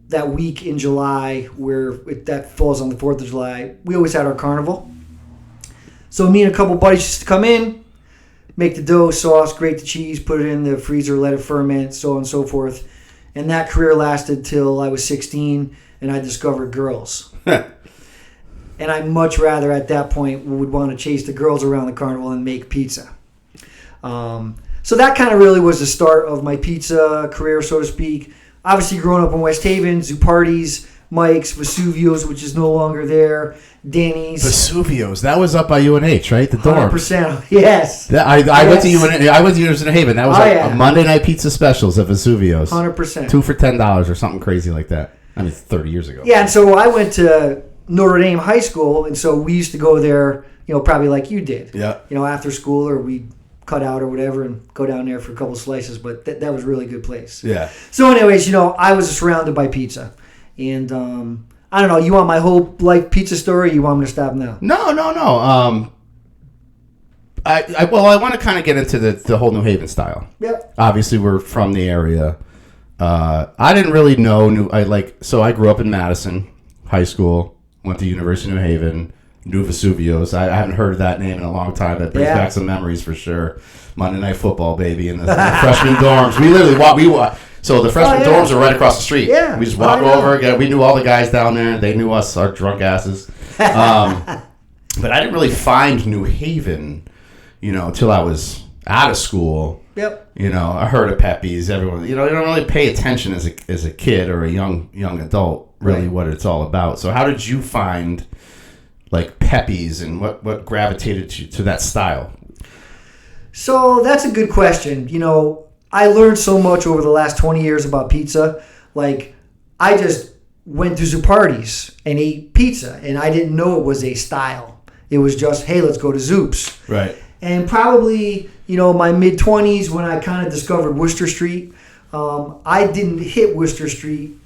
that week in July where that falls on the 4th of July, we always had our carnival. So me and a couple buddies used to come in, make the dough, sauce, grate the cheese, put it in the freezer, let it ferment, so on and so forth. And that career lasted till I was 16, and I discovered girls. And I much rather at that point would want to chase the girls around the carnival and make pizza. So that kind of really was the start of my pizza career, so to speak. Obviously, growing up in West Haven, Zupardi's, Mike's, Vesuvio's, which is no longer there, Danny's. Vesuvio's, that was up by UNH, right? The dorm. 100%, yes. I went to UNH. I went to University of Haven. That was a Monday night pizza specials at Vesuvio's. 100%. 2 for $10 or something crazy like that. I mean, 30 years ago. Yeah, and so I went to Notre Dame High School, and so we used to go there, probably like you did. Yeah. After school, or we'd cut out or whatever and go down there for a couple slices, but that was a really good place. Yeah. So anyways, I was surrounded by pizza. And I don't know, you want my whole pizza story, or you want me to stop now? No. I want to kind of get into the whole New Haven style. Yep. Obviously, we're from the area. I didn't really know. So I grew up in Madison High School, went to University of New Haven, knew Vesuvio's. I haven't heard of that name in a long time. That brings back some memories for sure. Monday Night Football, baby, in the freshman dorms. We literally walked. So the freshman dorms are right across the street. Yeah. We just walk over. We knew all the guys down there. They knew us, our drunk asses. But I didn't really find New Haven, until I was out of school. Yep. I heard of Pepe's. Everyone, you don't really pay attention as a kid or a young adult, really, what it's all about. So how did you find Pepe's, and what gravitated you to that style? So that's a good question. I learned so much over the last 20 years about pizza. I just went to Zupardi's and ate pizza, and I didn't know it was a style. It was just, hey, let's go to Zoop's. Right. And probably, my mid-20s when I kind of discovered Worcester Street. I didn't hit Worcester Street.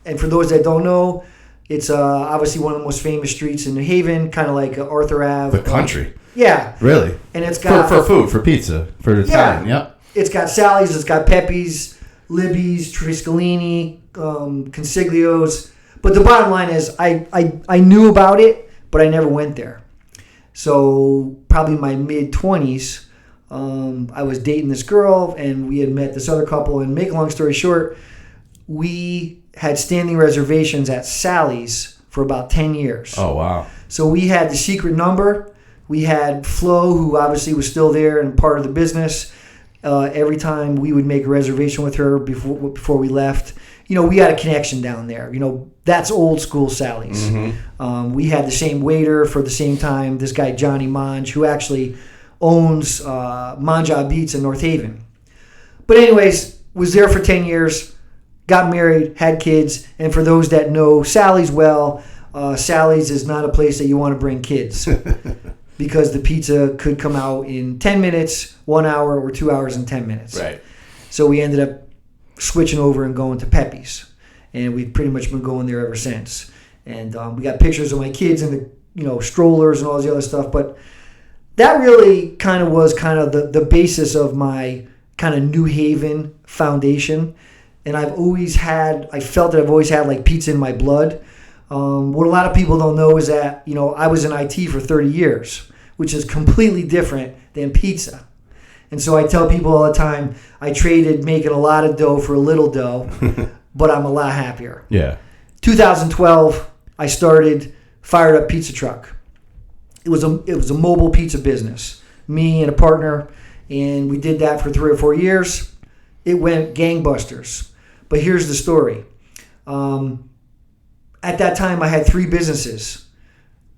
And for those that don't know, it's obviously one of the most famous streets in New Haven, kind of like Arthur Ave. The country. Yeah. Really? And it's got... For food, for pizza, for Italian, yep. It's got Sally's, it's got Pepe's, Libby's, Triscolini, Consiglio's. But the bottom line is I knew about it, but I never went there. So probably my mid-20s, I was dating this girl, and we had met this other couple. And make a long story short, we had standing reservations at Sally's for about 10 years. Oh, wow. So we had the secret number. We had Flo, who obviously was still there and part of the business. Every time we would make a reservation with her before we left, we had a connection down there. That's old school Sally's. Mm-hmm. We had the same waiter for the same time, this guy Johnny Monge, who actually owns Manja Beats in North Haven. But anyways, was there for 10 years, got married, had kids, and for those that know Sally's well, Sally's is not a place that you want to bring kids. Because the pizza could come out in 10 minutes, 1 hour, or 2 hours and 10 minutes. Right. So we ended up switching over and going to Pepe's. And we've pretty much been going there ever since. And we got pictures of my kids and the strollers and all this other stuff. But that really kind of was the basis of my kind of New Haven foundation. And I felt that I've always had pizza in my blood. What a lot of people don't know is that, I was in IT for 30 years, which is completely different than pizza. And so I tell people all the time, I traded making a lot of dough for a little dough, but I'm a lot happier. Yeah. 2012, I fired up pizza truck. It was a mobile pizza business. Me and a partner, and we did that for 3 or 4 years. It went gangbusters. But here's the story. At that time, I had 3 businesses: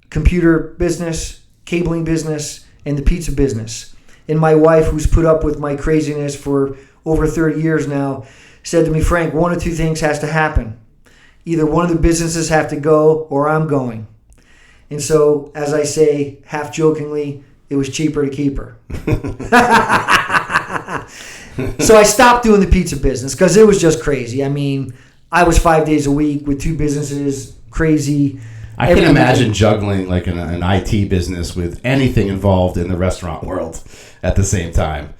computer business, cabling business, and the pizza business. And my wife, who's put up with my craziness for over 30 years now, said to me, Frank, one of 2 things has to happen. Either one of the businesses have to go, or I'm going. And so, as I say, half jokingly, it was cheaper to keep her. So I stopped doing the pizza business because it was just crazy. I mean, I was 5 days a week with 2 businesses, crazy. I can imagine juggling an IT business with anything involved in the restaurant world at the same time.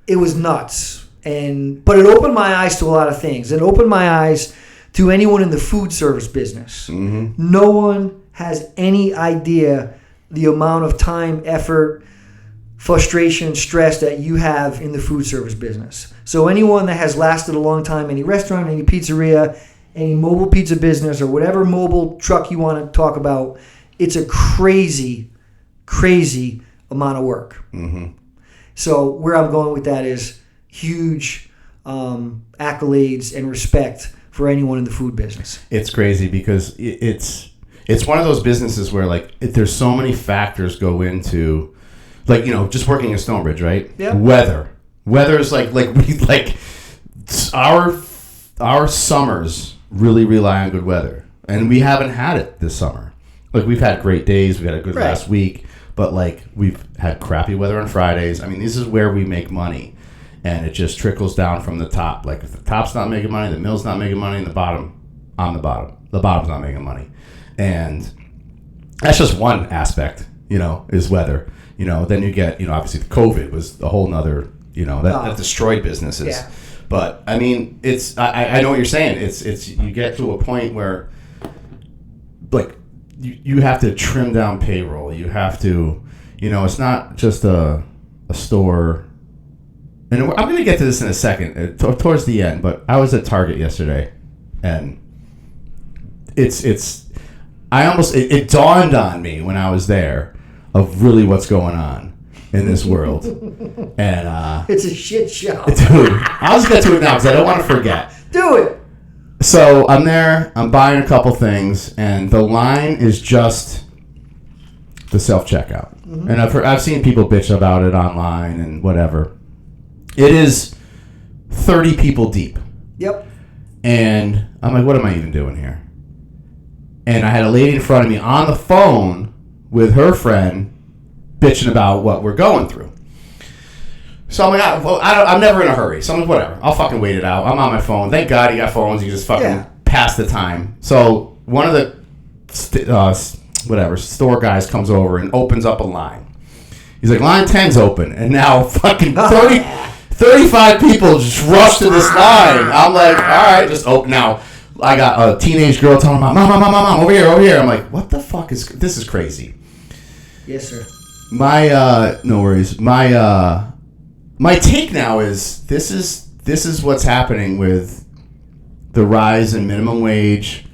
It was nuts. But it opened my eyes to a lot of things. It opened my eyes to anyone in the food service business. No one has any idea the amount of time, effort, frustration, stress that you have in the food service business. So anyone that has lasted a long time, any restaurant, any pizzeria, any mobile pizza business, or whatever mobile truck you want to talk about, it's a crazy, crazy amount of work. So where I'm going with that is huge accolades and respect for anyone in the food business. It's crazy because it's one of those businesses where like there's so many factors go into, like, you know, just working in Stonebridge, right? Yeah. Weather is like we like our summers really rely on good weather, and we haven't had it this summer. Like, we've had great days, we had a good last week, but like we've had crappy weather on Fridays. I mean, this is where we make money, and it just trickles down from the top. Like, if the top's not making money, the mill's not making money, and the bottom's not making money, and that's just one aspect. You know, is weather. You know, then you get, you know, obviously the COVID was a whole nother, you know, that destroyed businesses. Yeah. But I mean, it's I know what you're saying. It's you get to a point where, like, you have to trim down payroll. You have to, you know, it's not just a store. And I'm going to get to this in a second, towards the end. But I was at Target yesterday, and it dawned on me when I was there of really what's going on in this world. And It's a shit show. dude, I'll just get to it now because I don't want to forget. Do it. So I'm there, I'm buying a couple things, and the line is just the self-checkout. And I've seen people bitch about it online and whatever. It is 30 people deep. Yep. And I'm like, what am I even doing here? And I had a lady in front of me on the phone with her friend bitching about what we're going through. So I'm like, I'm never in a hurry. So I'm like, whatever. I'll fucking wait it out. I'm on my phone. Thank God you got phones. You just fucking pass the time. So one of the store guys comes over and opens up a line. He's like, line 10's open. And now fucking 35 people just rush to this line. I'm like, all right, just open. Now, I got a teenage girl telling me, Mom, over here. I'm like, what the fuck this is crazy. Yes, sir. No worries. My take now is this is what's happening with the rise in minimum wage.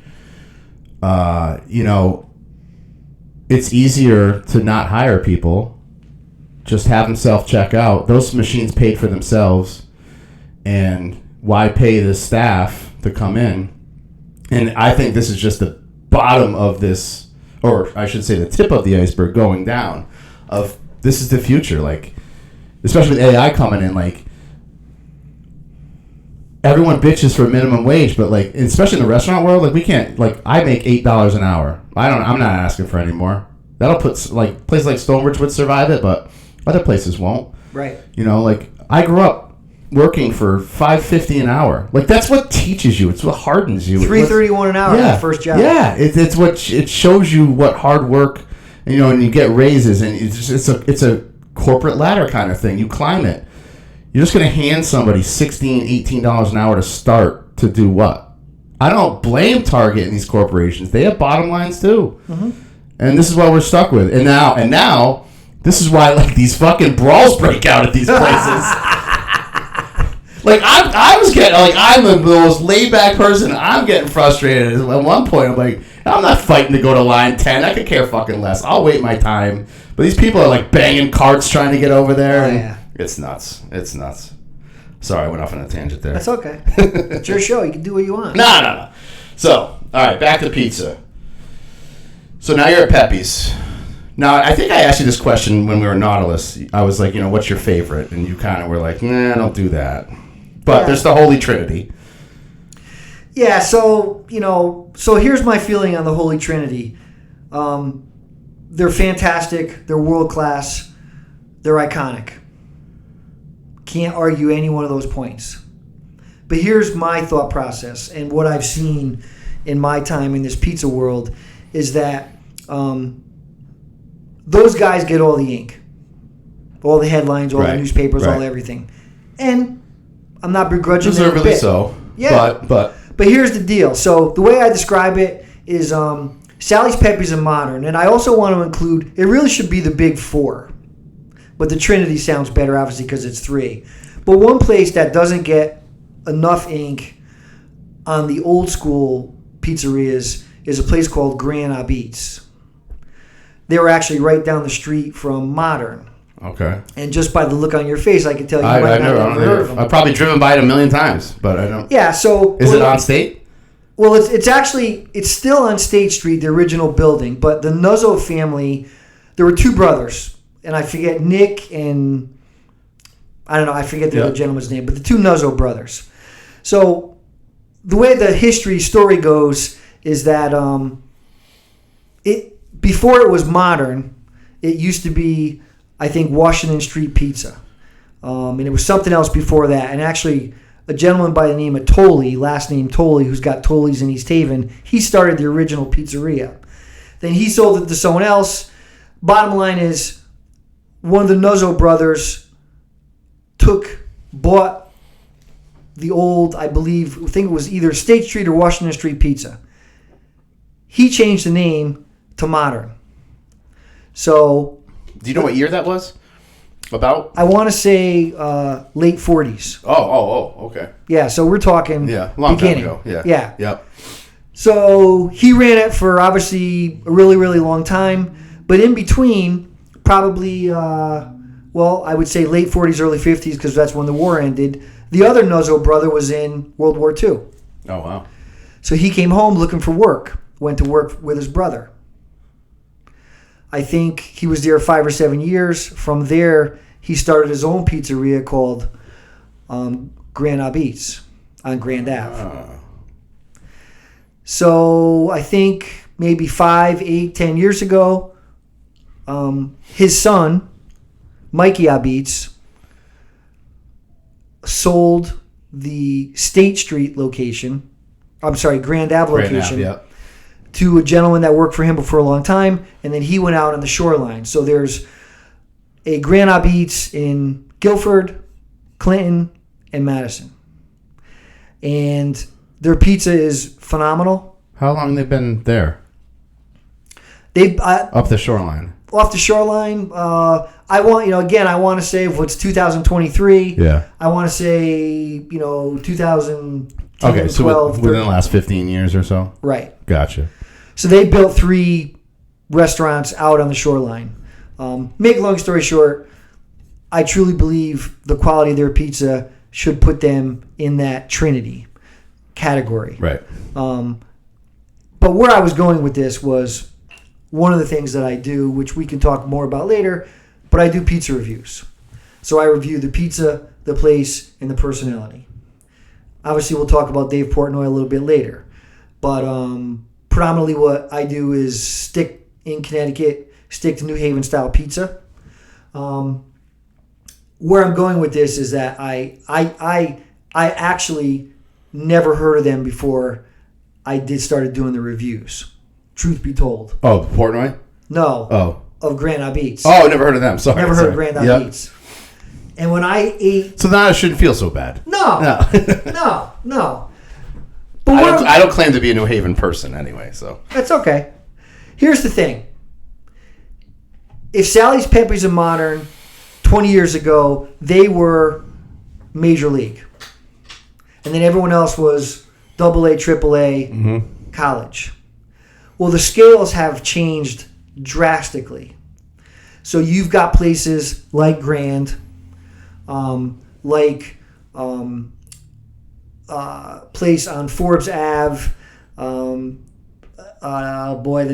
You know, it's easier to not hire people. Just have them self-check out. Those machines paid for themselves. And why pay the staff to come in? And I think this is just the bottom of this, or I should say the tip of the iceberg going down, of this is the future. Like, especially with AI coming in, like, everyone bitches for minimum wage, but like, especially in the restaurant world, like, we can't, like, I make $8 an hour. I'm not asking for any more. That'll put, like, places like Stonebridge would survive it, but other places won't. Right. You know, like, I grew up working for $5.50 an hour. Like, that's what teaches you. It's what hardens you. $3.31 an hour. That first job. Yeah, it's what it shows you what hard work. You know, and you get raises, and it's a corporate ladder kind of thing. You climb it. You're just gonna hand somebody $16, $18 an hour to start to do what? I don't blame Target and these corporations. They have bottom lines too, and this is what we're stuck with. And now, this is why, like, these fucking brawls break out at these places. Like, I was getting, like, I'm the most laid-back person. I'm getting frustrated. At one point, I'm like, I'm not fighting to go to line 10. I could care fucking less. I'll wait my time. But these people are, like, banging carts trying to get over there. Oh, yeah. It's nuts. It's nuts. Sorry, I went off on a tangent there. That's okay. It's your show. You can do what you want. No. So, all right, back to pizza. So now you're at Pepe's. Now, I think I asked you this question when we were at Nautilus. I was like, you know, what's your favorite? And you kind of were like, nah, don't do that. But there's the Holy Trinity. Yeah, so, you know, here's my feeling on the Holy Trinity. They're fantastic. They're world-class. They're iconic. Can't argue any one of those points. But here's my thought process and what I've seen in my time in this pizza world is that those guys get all the ink. All the headlines, all the newspapers, all everything. And I'm not begrudging them a bit. Deservedly so. Yeah. But But here's the deal. So the way I describe it is Sally's, Pepe's, and Modern. And I also want to include, it really should be the big four. But the Trinity sounds better, obviously, because it's three. But one place that doesn't get enough ink on the old school pizzerias is a place called Grand Abit's. They were actually right down the street from Modern. Okay. And just by the look on your face, I can tell you I might not have never heard of them. I've probably driven by it a million times, but I don't. Yeah, so... Is it on State? Well, it's still on State Street, the original building, but the Nuzzo family, there were two brothers, and I forget Nick and, I don't know, I forget the other gentleman's name, but the two Nuzzo brothers. So the way the history story goes is that before it was Modern, it used to be, I think, Washington Street Pizza. And it was something else before that. And actually, a gentleman by the name of Tolley, last name Tolley, who's got Tolley's in East Haven, he started the original pizzeria. Then he sold it to someone else. Bottom line is, one of the Nuzzo brothers bought the old, I think it was either State Street or Washington Street Pizza. He changed the name to Modern. So... Do you know what year that was? About? I want to say late 40s. Oh, okay. Yeah, so we're talking long beginning. time ago. Yeah. Yep. So he ran it for obviously a really, really long time. But in between, probably, I would say late 40s, early 50s, because that's when the war ended. The other Nuzzo brother was in World War II. Oh, wow. So he came home looking for work, went to work with his brother. I think he was there 5 or 7 years. From there, he started his own pizzeria called Grand Abit's on Grand Ave. So I think maybe 5, 8, 10 years ago, his son, Mikey Abit's, sold the State Street location. I'm sorry, Grand Ave location. Grand Ave, to a gentleman that worked for him for a long time, and then he went out on the shoreline. So there's a Grand Abit's in Guilford, Clinton, and Madison. And their pizza is phenomenal. How long have they been there? Up the shoreline. Off the shoreline. I want to say if it's 2023. Yeah. I want to say, 2010, Okay, so 12, within the last 15 years or so? Right. Gotcha. So they built 3 restaurants out on the shoreline. Make a long story short, I truly believe the quality of their pizza should put them in that Trinity category. Right. But where I was going with this was one of the things that I do, which we can talk more about later, but I do pizza reviews. So I review the pizza, the place, and the personality. Obviously, we'll talk about Dave Portnoy a little bit later. But predominantly what I do is stick in Connecticut, stick to New Haven style pizza. Where I'm going with this is that I actually never heard of them before I started doing the reviews. Truth be told. Oh, Portnoy? No. Oh. Of Grand Abit's. Oh, never heard of them. Sorry. Never heard of Grand Abit's. And when I ate... So now I shouldn't feel so bad. No. But I don't claim to be a New Haven person anyway, so... That's okay. Here's the thing. If Sally's, Pepe's, and Modern, 20 years ago, they were Major League. And then everyone else was AA, AAA, college. Well, the scales have changed drastically. So you've got places like Grand, place on Forbes Ave. The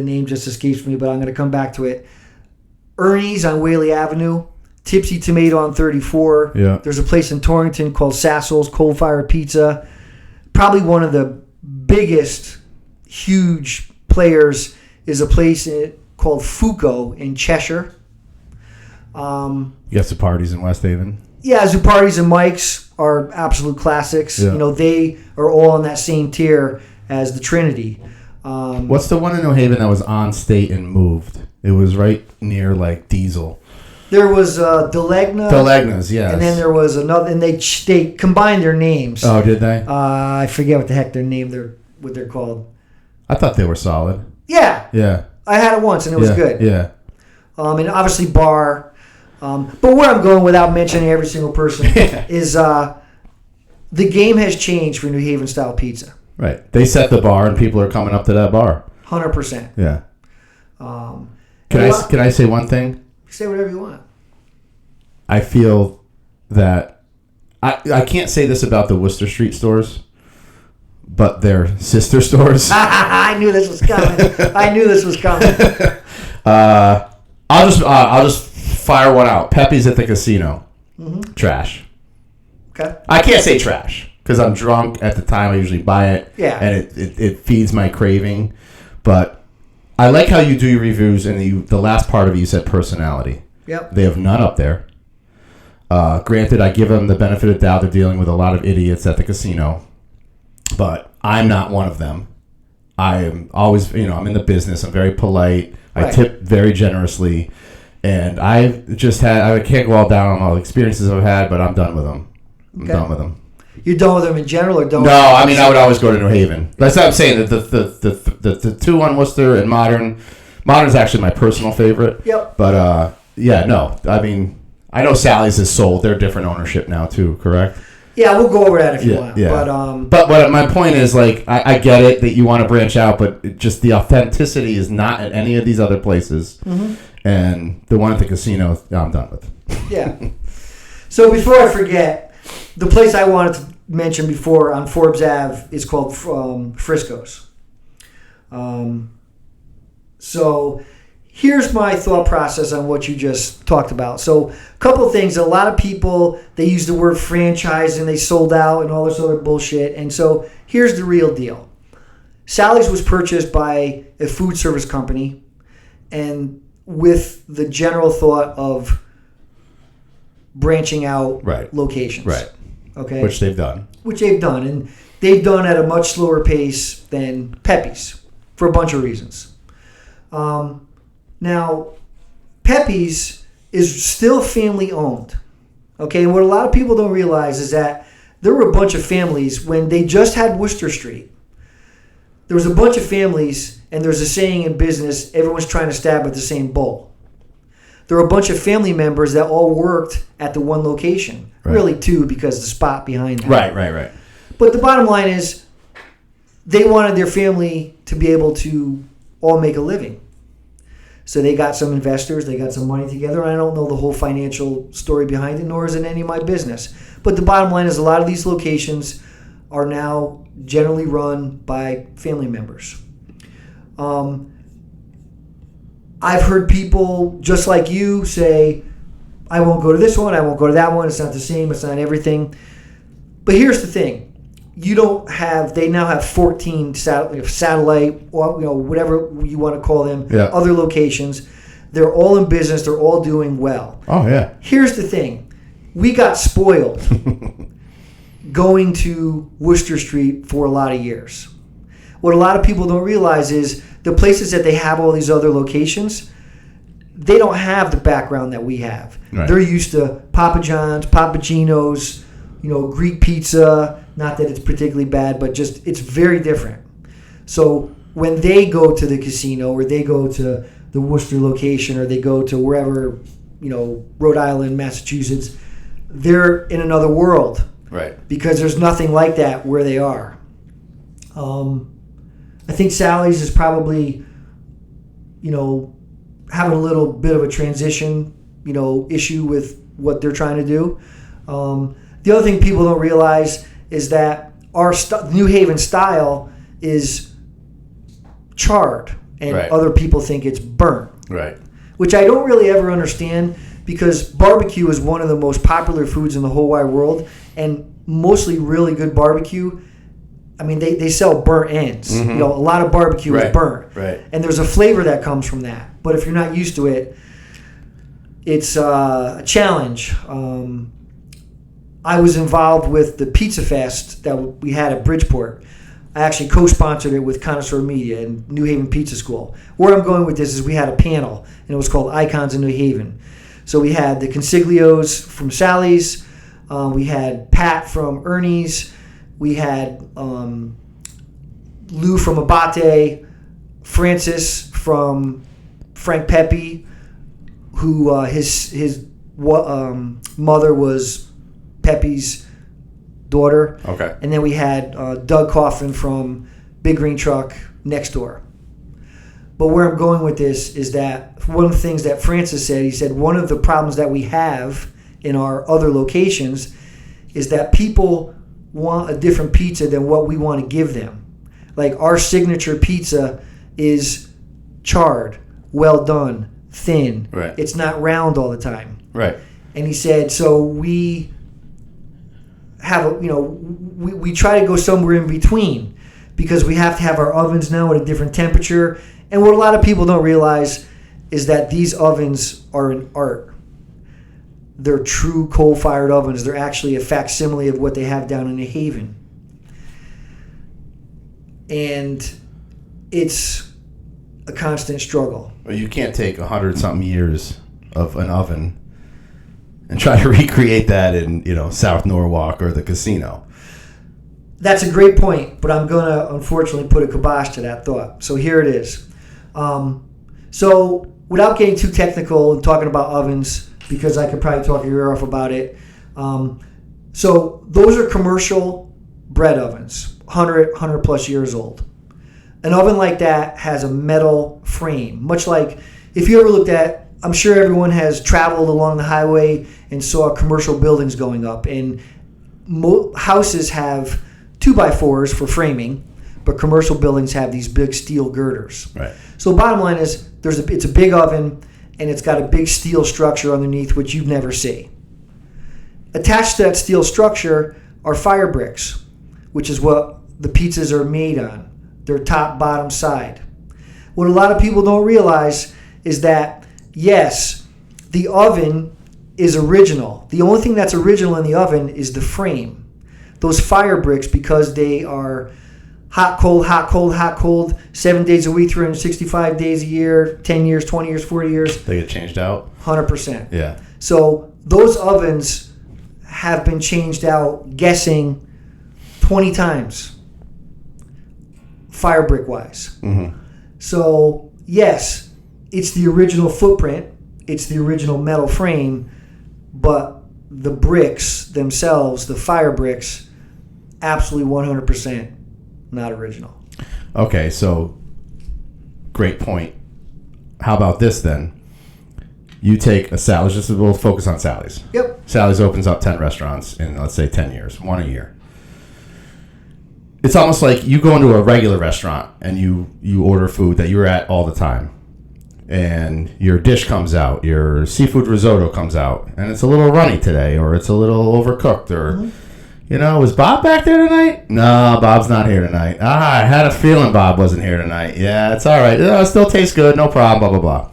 name just escapes me, but I'm going to come back to it. Ernie's on Whaley Avenue. Tipsy Tomato on 34. Yeah. There's a place in Torrington called Sasso's Coal Fire Pizza. Probably one of the biggest, huge players is a place called Fuco in Cheshire. You got some parties in West Haven? Yeah, Zupardi's and Mike's are absolute classics. Yeah. They are all on that same tier as the Trinity. What's the one in New Haven that was on State and moved? It was right near Diesel. There was Delegna. Delegna's, yes. And then there was another, and they combined their names. Oh, did they? I forget what the heck what they're called. I thought they were solid. Yeah. Yeah. I had it once and it was good. Yeah. And obviously Bar. But where I'm going without mentioning every single person is the game has changed for New Haven style pizza. Right. They set the bar and people are coming up to that bar. 100%. Yeah. Can I say one thing? Say whatever you want. I feel that I can't say this about the Worcester Street stores, but their sister stores. I knew this was coming. I'll just fire one out. Pepe's at the casino. Mm-hmm. Trash. Okay. I can't say trash because I'm drunk at the time. I usually buy it. Yeah. And it feeds my craving. But I like how you do your reviews, and the last part of it, you said personality. Yep. They have none up there. Granted, I give them the benefit of the doubt. They're dealing with a lot of idiots at the casino. But I'm not one of them. I am always, I'm in the business. I'm very polite. I tip very generously. And I can't go all down on all the experiences I've had, but I'm done with them. I'm done with them. You're done with them in general, or done? No, I mean I would always go to New Haven. That's what I'm saying. The two on Worcester and Modern is actually my personal favorite. Yep. But no. I mean, I know Sally's is sold. They're different ownership now too. Correct? Yeah, we'll go over that if you want. Yeah. But what my point is, like, I get it that you want to branch out, but just the authenticity is not at any of these other places. Mm-hmm. And the one at the casino, I'm done with. Yeah. So before I forget, the place I wanted to mention before on Forbes Ave is called Frisco's. So here's my thought process on what you just talked about. So a couple of things. A lot of people, they use the word franchise and they sold out and all this other bullshit. And so here's the real deal. Sally's was purchased by a food service company, and with the general thought of branching out locations. Right. Okay. Which they've done. And they've done at a much slower pace than Pepe's for a bunch of reasons. Now, Pepe's is still family owned. Okay. And what a lot of people don't realize is that there were a bunch of families when they just had Worcester Street. There was a bunch of families, and there's a saying in business, everyone's trying to stab at the same bull. There were a bunch of family members that all worked at the one location. Right. Really two, because the spot behind them. Right. But the bottom line is they wanted their family to be able to all make a living. So they got some investors, they got some money together. I don't know the whole financial story behind it, nor is it any of my business. But the bottom line is a lot of these locations are now generally run by family members. I've heard people just like you say, I won't go to this one, I won't go to that one, it's not the same, it's not everything. But here's the thing. They now have 14 satellite, or whatever you want to call them, other locations. They're all in business, they're all doing well. Oh, yeah. Here's the thing. We got spoiled going to Worcester Street for a lot of years. What a lot of people don't realize is the places that they have all these other locations, they don't have the background that we have. Right. They're used to Papa John's, Papa Gino's, Greek pizza. Not that it's particularly bad, but just it's very different. So when they go to the casino, or they go to the Worcester location, or they go to wherever, Rhode Island, Massachusetts, they're in another world. Right. Because there's nothing like that where they are. I think Sally's is probably, having a little bit of a transition, issue with what they're trying to do. The other thing people don't realize is that our New Haven style is charred, and other people think it's burnt. Right. Which I don't really ever understand, because barbecue is one of the most popular foods in the whole wide world, and mostly really good barbecue. I mean, they sell burnt ends. Mm-hmm. A lot of barbecue is burnt. Right. And there's a flavor that comes from that. But if you're not used to it, it's a challenge. I was involved with the Pizza Fest that we had at Bridgeport. I actually co-sponsored it with Connoisseur Media and New Haven Pizza School. Where I'm going with this is we had a panel, and it was called Icons in New Haven. So we had the Consiglios from Sally's. We had Pat from Ernie's. We had Lou from Abate. Francis from Frank Pepe, who his mother was Pepe's daughter. Okay. And then we had Doug Coffin from Big Green Truck next door. But where I'm going with this is that one of the things that Francis said, he said one of the problems that we have in our other locations is that people want a different pizza than what we want to give them. Like our signature pizza is charred, well done, thin. Right. It's not round all the time. Right. And he said, so we have, we try to go somewhere in between because we have to have our ovens now at a different temperature. And what a lot of people don't realize is that these ovens are an art. They're true coal-fired ovens. They're actually a facsimile of what they have down in New Haven. And it's a constant struggle. Well, you can't take 100-something years of an oven and try to recreate that in, South Norwalk or the casino. That's a great point, but I'm going to unfortunately put a kibosh to that thought. So here it is. So without getting too technical and talking about ovens, because I could probably talk your ear off about it. So those are commercial bread ovens, 100 plus years old. An oven like that has a metal frame, much like if you ever looked at, I'm sure everyone has traveled along the highway and saw commercial buildings going up, and houses have 2x4s for framing, but commercial buildings have these big steel girders. Right. So bottom line is it's a big oven, and it's got a big steel structure underneath which you'd never see. Attached to that steel structure are fire bricks, which is what the pizzas are made on. Their top, bottom, side. What a lot of people don't realize is that, yes, the oven is original. The only thing that's original in the oven is the frame. Those fire bricks, because they are hot, cold, hot, cold, hot, cold, 7 days a week, 365 days a year, 10 years, 20 years, 40 years. They get changed out? 100%. Yeah. So those ovens have been changed out, guessing, 20 times, fire brick wise. Mm-hmm. So, yes, it's the original footprint, it's the original metal frame, but the bricks themselves, the fire bricks, absolutely 100% not original. Okay, so great point. How about this then? You take a Sally's, just we'll focus on Sally's. Yep. Sally's opens up 10 restaurants in, let's say, 10 years, one a year. It's almost like you go into a regular restaurant and you order food that you're at all the time. And your dish comes out, your seafood risotto comes out, and it's a little runny today, or it's a little overcooked, or, was Bob back there tonight? No, Bob's not here tonight. I had a feeling Bob wasn't here tonight. Yeah, it's all right. It still tastes good, no problem, blah, blah, blah.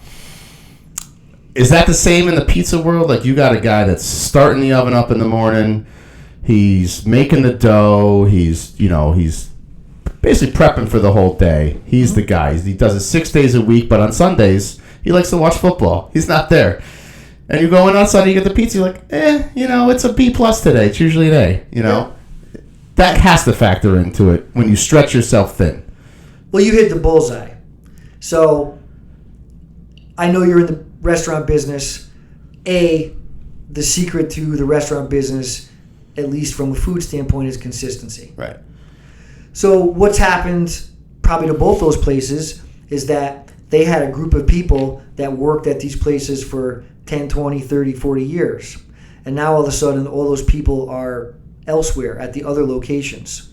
Is that the same in the pizza world? Like, you got a guy that's starting the oven up in the morning, he's making the dough, he's basically prepping for the whole day. He's the guy. He does it 6 days a week, but on Sundays, he likes to watch football. He's not there. And you go in on Sunday, you get the pizza, you're like, it's a B+ today. It's usually an A, Yeah. That has to factor into it when you stretch yourself thin. Well, you hit the bullseye. So, I know you're in the restaurant business. The secret to the restaurant business, at least from a food standpoint, is consistency. Right. So what's happened probably to both those places is that they had a group of people that worked at these places for 10, 20, 30, 40 years. And now all of a sudden all those people are elsewhere at the other locations.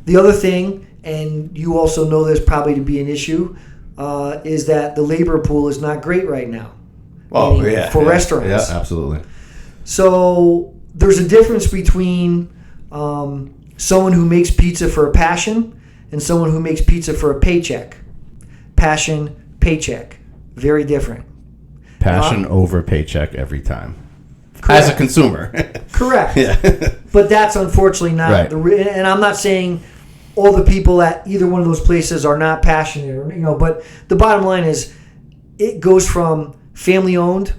The other thing, and you also know this probably to be an issue, is that the labor pool is not great right now. Oh, for restaurants. Yeah, absolutely. So there's a difference between someone who makes pizza for a passion and someone who makes pizza for a paycheck. Passion, paycheck. Very different. Passion over paycheck every time. Correct. As a consumer. Correct. Yeah. But that's unfortunately not right. And I'm not saying all the people at either one of those places are not passionate, but the bottom line is it goes from family owned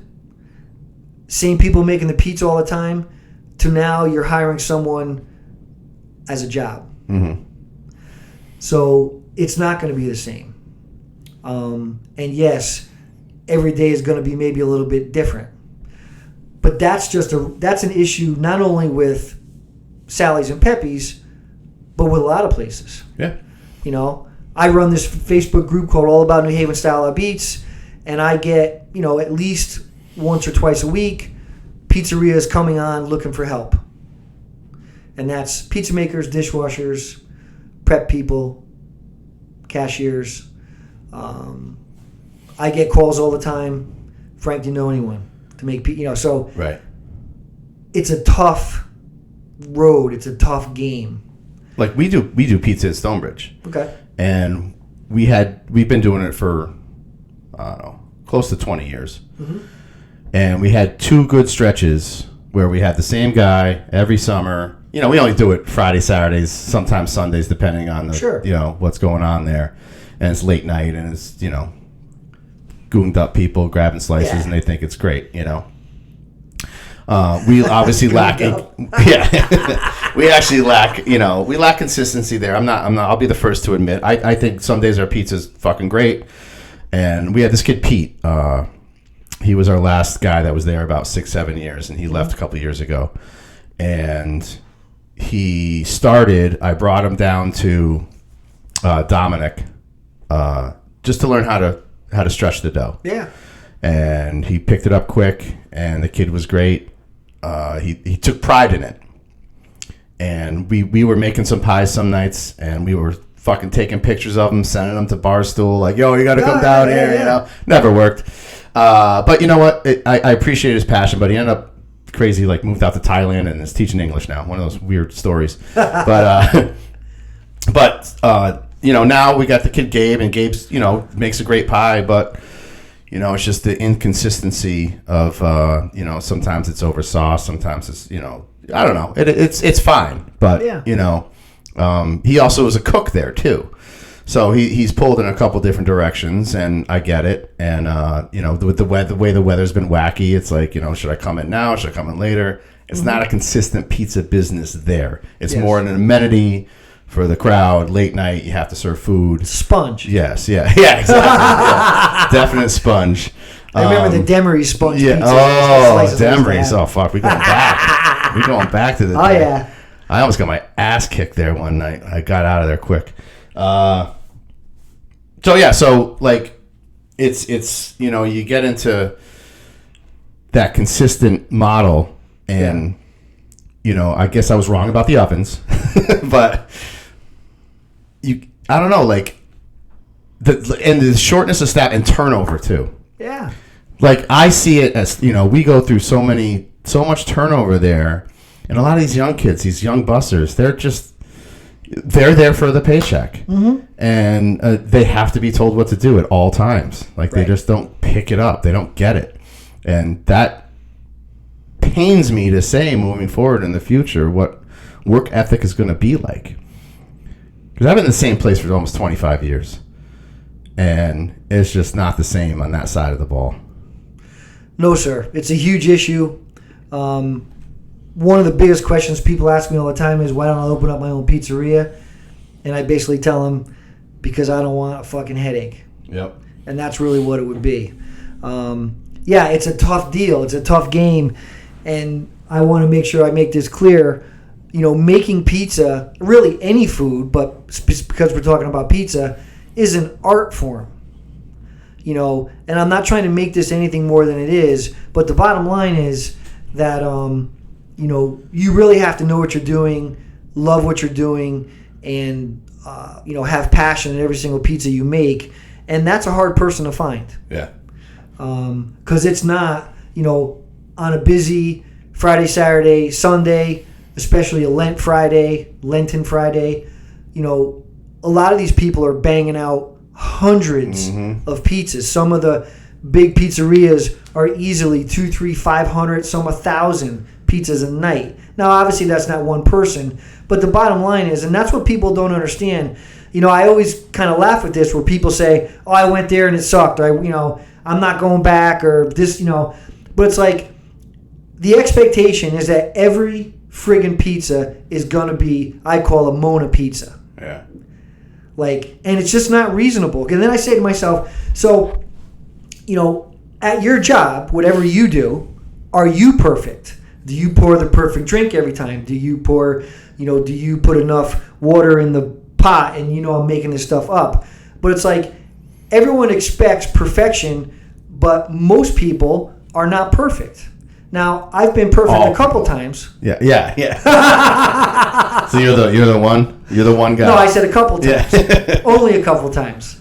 same people making the pizza all the time to now you're hiring someone as a job. Mm-hmm. So it's not going to be the same. And yes, every day is going to be maybe a little bit different. But that's an issue not only with Sally's and Pepe's, but with a lot of places. Yeah. You know, I run this Facebook group called All About New Haven Style of Beats, and I get, at least once or twice a week, pizzerias coming on looking for help. And that's pizza makers, dishwashers, prep people, cashiers. I get calls all the time. Frank, do you know anyone to make pizza? So right. It's a tough road. It's a tough game. Like we do pizza at Stonebridge. Okay. And we've been doing it for I don't know, close to 20 years. Mm-hmm. And we had 2 good stretches where we had the same guy every summer. We only do it Friday, Saturdays, sometimes Sundays, depending on the what's going on there. And it's late night, and it's gooned up people grabbing slices, and they think it's great. We obviously lack. We actually lack. We lack consistency there. I'm not. I'll be the first to admit. I think some days our pizza's fucking great, and we had this kid Pete. He was our last guy that was there about 6-7 years, and he left a couple years ago, and he started. I brought him down to Dominic, just to learn how to stretch the dough. Yeah. And he picked it up quick, and the kid was great. He took pride in it. And we were making some pies some nights, and we were fucking taking pictures of him, sending them to Barstool, like, yo, you got to come down here, Never worked. But you know what? I appreciate his passion, but he ended up crazy, like moved out to Thailand and is teaching English now. One of those weird stories. But now we got the kid Gabe, and Gabe's, makes a great pie, but, it's just the inconsistency of, sometimes it's over sauce, sometimes it's, I don't know. It's fine, but, he also was a cook there too. So he's pulled in a couple different directions, and I get it. And, with the way the weather's been wacky, it's like, should I come in now? Should I come in later? It's not a consistent pizza business there. It's more an amenity for the crowd. Late night, you have to serve food. Sponge. Yes, yeah, exactly. Definite sponge. I remember the Demery sponge pizza. Demery's. Oh, fuck. We're going back. We're going back to the day. Yeah. I almost got my ass kicked there one night. I got out of there quick. It's you get into that consistent model, and I guess I was wrong about the ovens, but I don't know, like the shortness of staff and turnover too. Yeah. Like I see it as we go through so much turnover there, and a lot of these young kids, these young busters, they're there for the paycheck, and they have to be told what to do at all times. Like they just don't pick it up. They don't get it. And that pains me to say moving forward in the future what work ethic is going to be like. Because I've been in the same place for almost 25 years, and it's just not the same on that side of the ball. No, sir. It's a huge issue. One of the biggest questions people ask me all the time is, why don't I open up my own pizzeria? And I basically tell them, because I don't want a fucking headache. Yep. And that's really what it would be. It's a tough deal. It's a tough game. And I want to make sure I make this clear. Making pizza, really any food, but because we're talking about pizza, is an art form. And I'm not trying to make this anything more than it is, but the bottom line is that, you really have to know what you're doing, love what you're doing, and, have passion in every single pizza you make. And that's a hard person to find. Yeah. Because it's not, on a busy Friday, Saturday, Sunday, especially a Lenten Friday, a lot of these people are banging out hundreds of pizzas. Some of the big pizzerias are easily 200, 300, 500, some 1,000 pizzas a night. Now, obviously, that's not one person, but the bottom line is, and that's what people don't understand. I always kind of laugh at this where people say, "Oh, I went there and it sucked," or I'm not going back, or this, but it's like the expectation is that every friggin' pizza is gonna be, I call a Mona pizza. Yeah. Like, and it's just not reasonable. And then I say to myself, so, at your job, whatever you do, are you perfect? Do you pour the perfect drink every time? Do you pour, do you put enough water in the pot? And I'm making this stuff up. But it's like everyone expects perfection, but most people are not perfect. Now, I've been perfect a couple times. Yeah. So you're the one? You're the one guy? No, I said a couple times. Yeah. Only a couple times.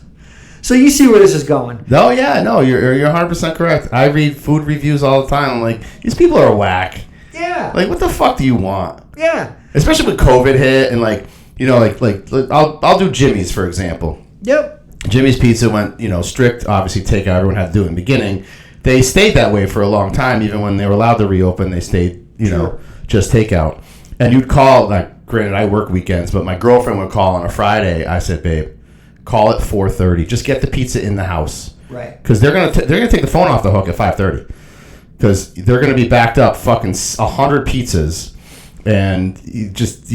So you see where this is going. No, yeah, no, you're 100% correct. I read food reviews all the time. I'm like, these people are whack. Yeah. Like, what the fuck do you want? Yeah. Especially with COVID hit and like I'll do Jimmy's, for example. Yep. Jimmy's Pizza went, strict, obviously takeout. Everyone had to do it in the beginning. They stayed that way for a long time. Even when they were allowed to reopen, they stayed, just takeout. And you'd call, like, granted, I work weekends, but my girlfriend would call on a Friday. I said, babe, call at 4:30. Just get the pizza in the house. Right. Because they're gonna take the phone off the hook at 5:30. Because they're gonna be backed up fucking 100 pizzas, and you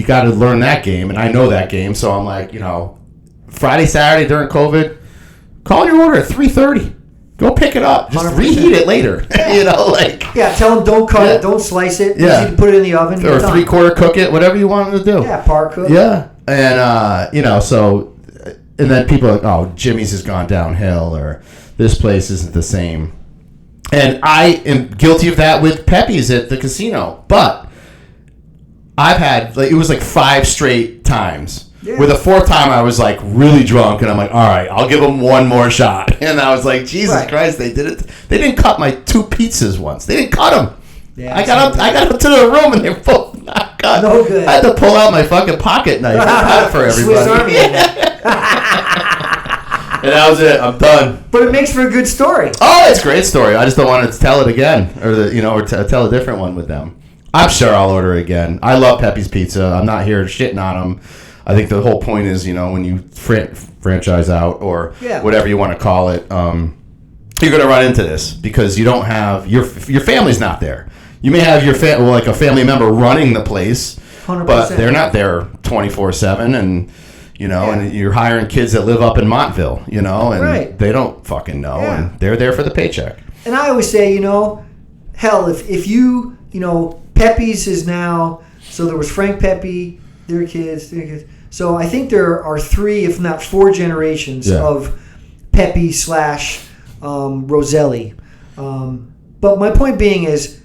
got to learn that game. And I know that game, so I'm like, Friday, Saturday during COVID, call your order at 3:30. Go pick it up. Just 100%. Reheat it later. Yeah, tell them don't cut it, don't slice it. Yeah. Easy to put it in the oven. Or 3/4 cook it, whatever you want them to do. Yeah, par cook. Yeah, and so, and then people are like, oh, Jimmy's has gone downhill, or this place isn't the same. And I am guilty of that with Pepe's at the casino, but I've had it was like 5 straight times. Yeah. With the 4th time, I was like really drunk, and I'm like, all right, I'll give them one more shot. And I was like, Jesus Christ, they did it. They didn't cut my 2 pizzas once. They didn't cut them. Yeah, I got up to the room, and they were both not cut. No good. I had to pull out my fucking pocket knife and cut it for everybody. Swiss Army. And that was it. I'm done. But it makes for a good story. Oh, it's a great story. I just don't want to tell it again, or tell a different one with them. I'm sure I'll order again. I love Pepe's Pizza. I'm not here shitting on them. I think the whole point is, when you franchise out or whatever you want to call it, you're going to run into this because you don't have your family's not there. You may have your like a family member running the place, 100%. But they're not there 24/7, and and you're hiring kids that live up in Montville, and they don't fucking know, and they're there for the paycheck. And I always say, hell, if you, Pepe's is now, so there was Frank Pepe, their kids. So I think there are 3, if not 4 generations of Pepe / Roselli. But my point being is,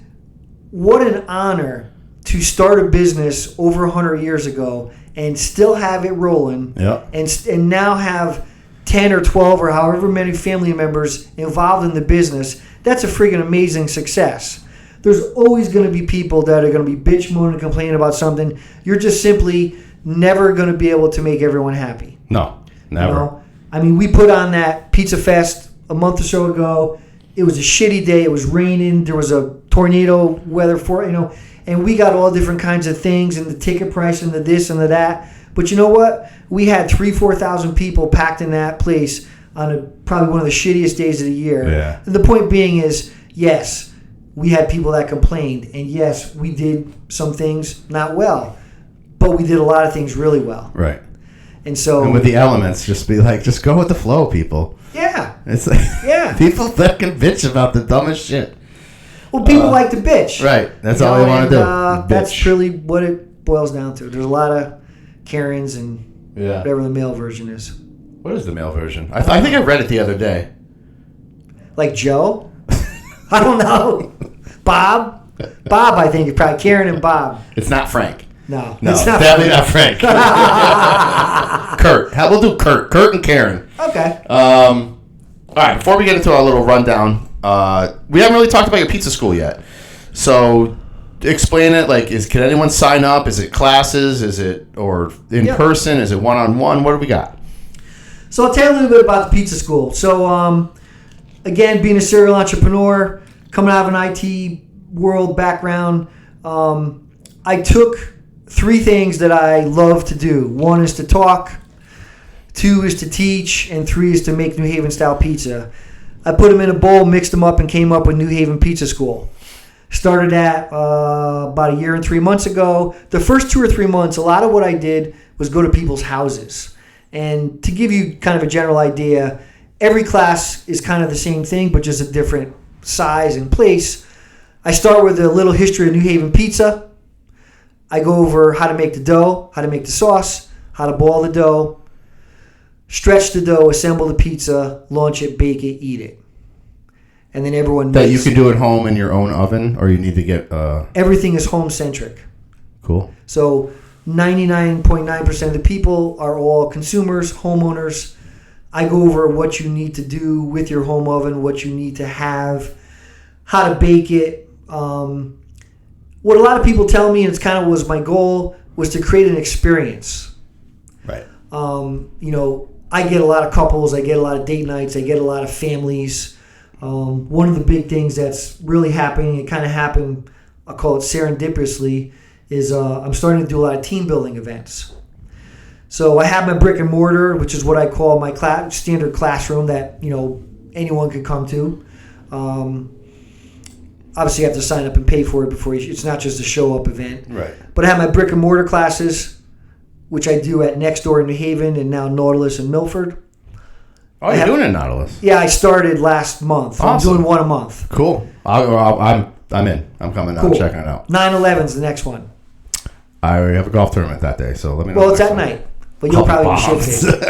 what an honor to start a business over 100 years ago and still have it rolling, and now have 10 or 12 or however many family members involved in the business. That's a friggin' amazing success. There's always going to be people that are going to be bitch, moan, and complain about something. You're just simply never going to be able to make everyone happy. No, never. I mean, we put on that Pizza Fest a month or so ago. It was a shitty day. It was raining. There was a tornado weather for and we got all different kinds of things and the ticket price and the this and the that. But you know what? We had 3,000-4,000 people packed in that place on probably one of the shittiest days of the year. Yeah. And the point being is, yes, we had people that complained, and yes, we did some things not well, but we did a lot of things really well. Right. And so, and with the elements, just go with the flow, people. Yeah. It's like, people fucking bitch about the dumbest shit. Well, people like to bitch. Right. That's all they want to do. That's really what it boils down to. There's a lot of Karens and whatever the male version is. What is the male version? I think I read it the other day. Like Joe? I don't know. Bob? Bob, I think. Probably Karen and Bob. It's not Frank. No, it's not definitely not Frank. Kurt. We'll do Kurt. Kurt and Karen. Okay. All right. Before we get into our little rundown, we haven't really talked about your pizza school yet. So explain it. Like, can anyone sign up? Is it classes? Is it or in person? Is it one-on-one? What do we got? So I'll tell you a little bit about the pizza school. So again, being a serial entrepreneur, coming out of an IT world background, I took 3 things that I love to do. 1 is to talk, 2 is to teach, and 3 is to make New Haven style pizza. I put them in a bowl, mixed them up, and came up with New Haven Pizza School. Started that about a year and 3 months ago. The first 2 or 3 months, a lot of what I did was go to people's houses. And to give you kind of a general idea, every class is kind of the same thing, but just a different size and place. I start with a little history of New Haven pizza. I go over how to make the dough, how to make the sauce, how to ball the dough, stretch the dough, assemble the pizza, launch it, bake it, eat it. And then everyone That you can do at home in your own oven, or you need to get... Everything is home-centric. Cool. So 99.9% of the people are all consumers, homeowners. I go over what you need to do with your home oven, what you need to have, how to bake it. What a lot of people tell me, and it's kind of was my goal, was to create an experience. Right. I get a lot of couples, I get a lot of date nights, I get a lot of families. One of the big things that's really happening, it kind of happened, I'll call it serendipitously, is I'm starting to do a lot of team building events. So I have my brick and mortar, which is what I call my standard classroom that anyone can come to. Obviously, you have to sign up and pay for it before it's not just a show up event. Right. But I have my brick and mortar classes, which I do at Next Door in New Haven and now Nautilus in Milford. Oh, you're doing it in Nautilus? Yeah, I started last month. Awesome. I'm doing one a month. Cool. I'm in. I'm coming out. Cool. I'm checking it out. 9/11's the next one. I have a golf tournament that day, so let me know. Well, it's at night, but you'll probably be shit-faced.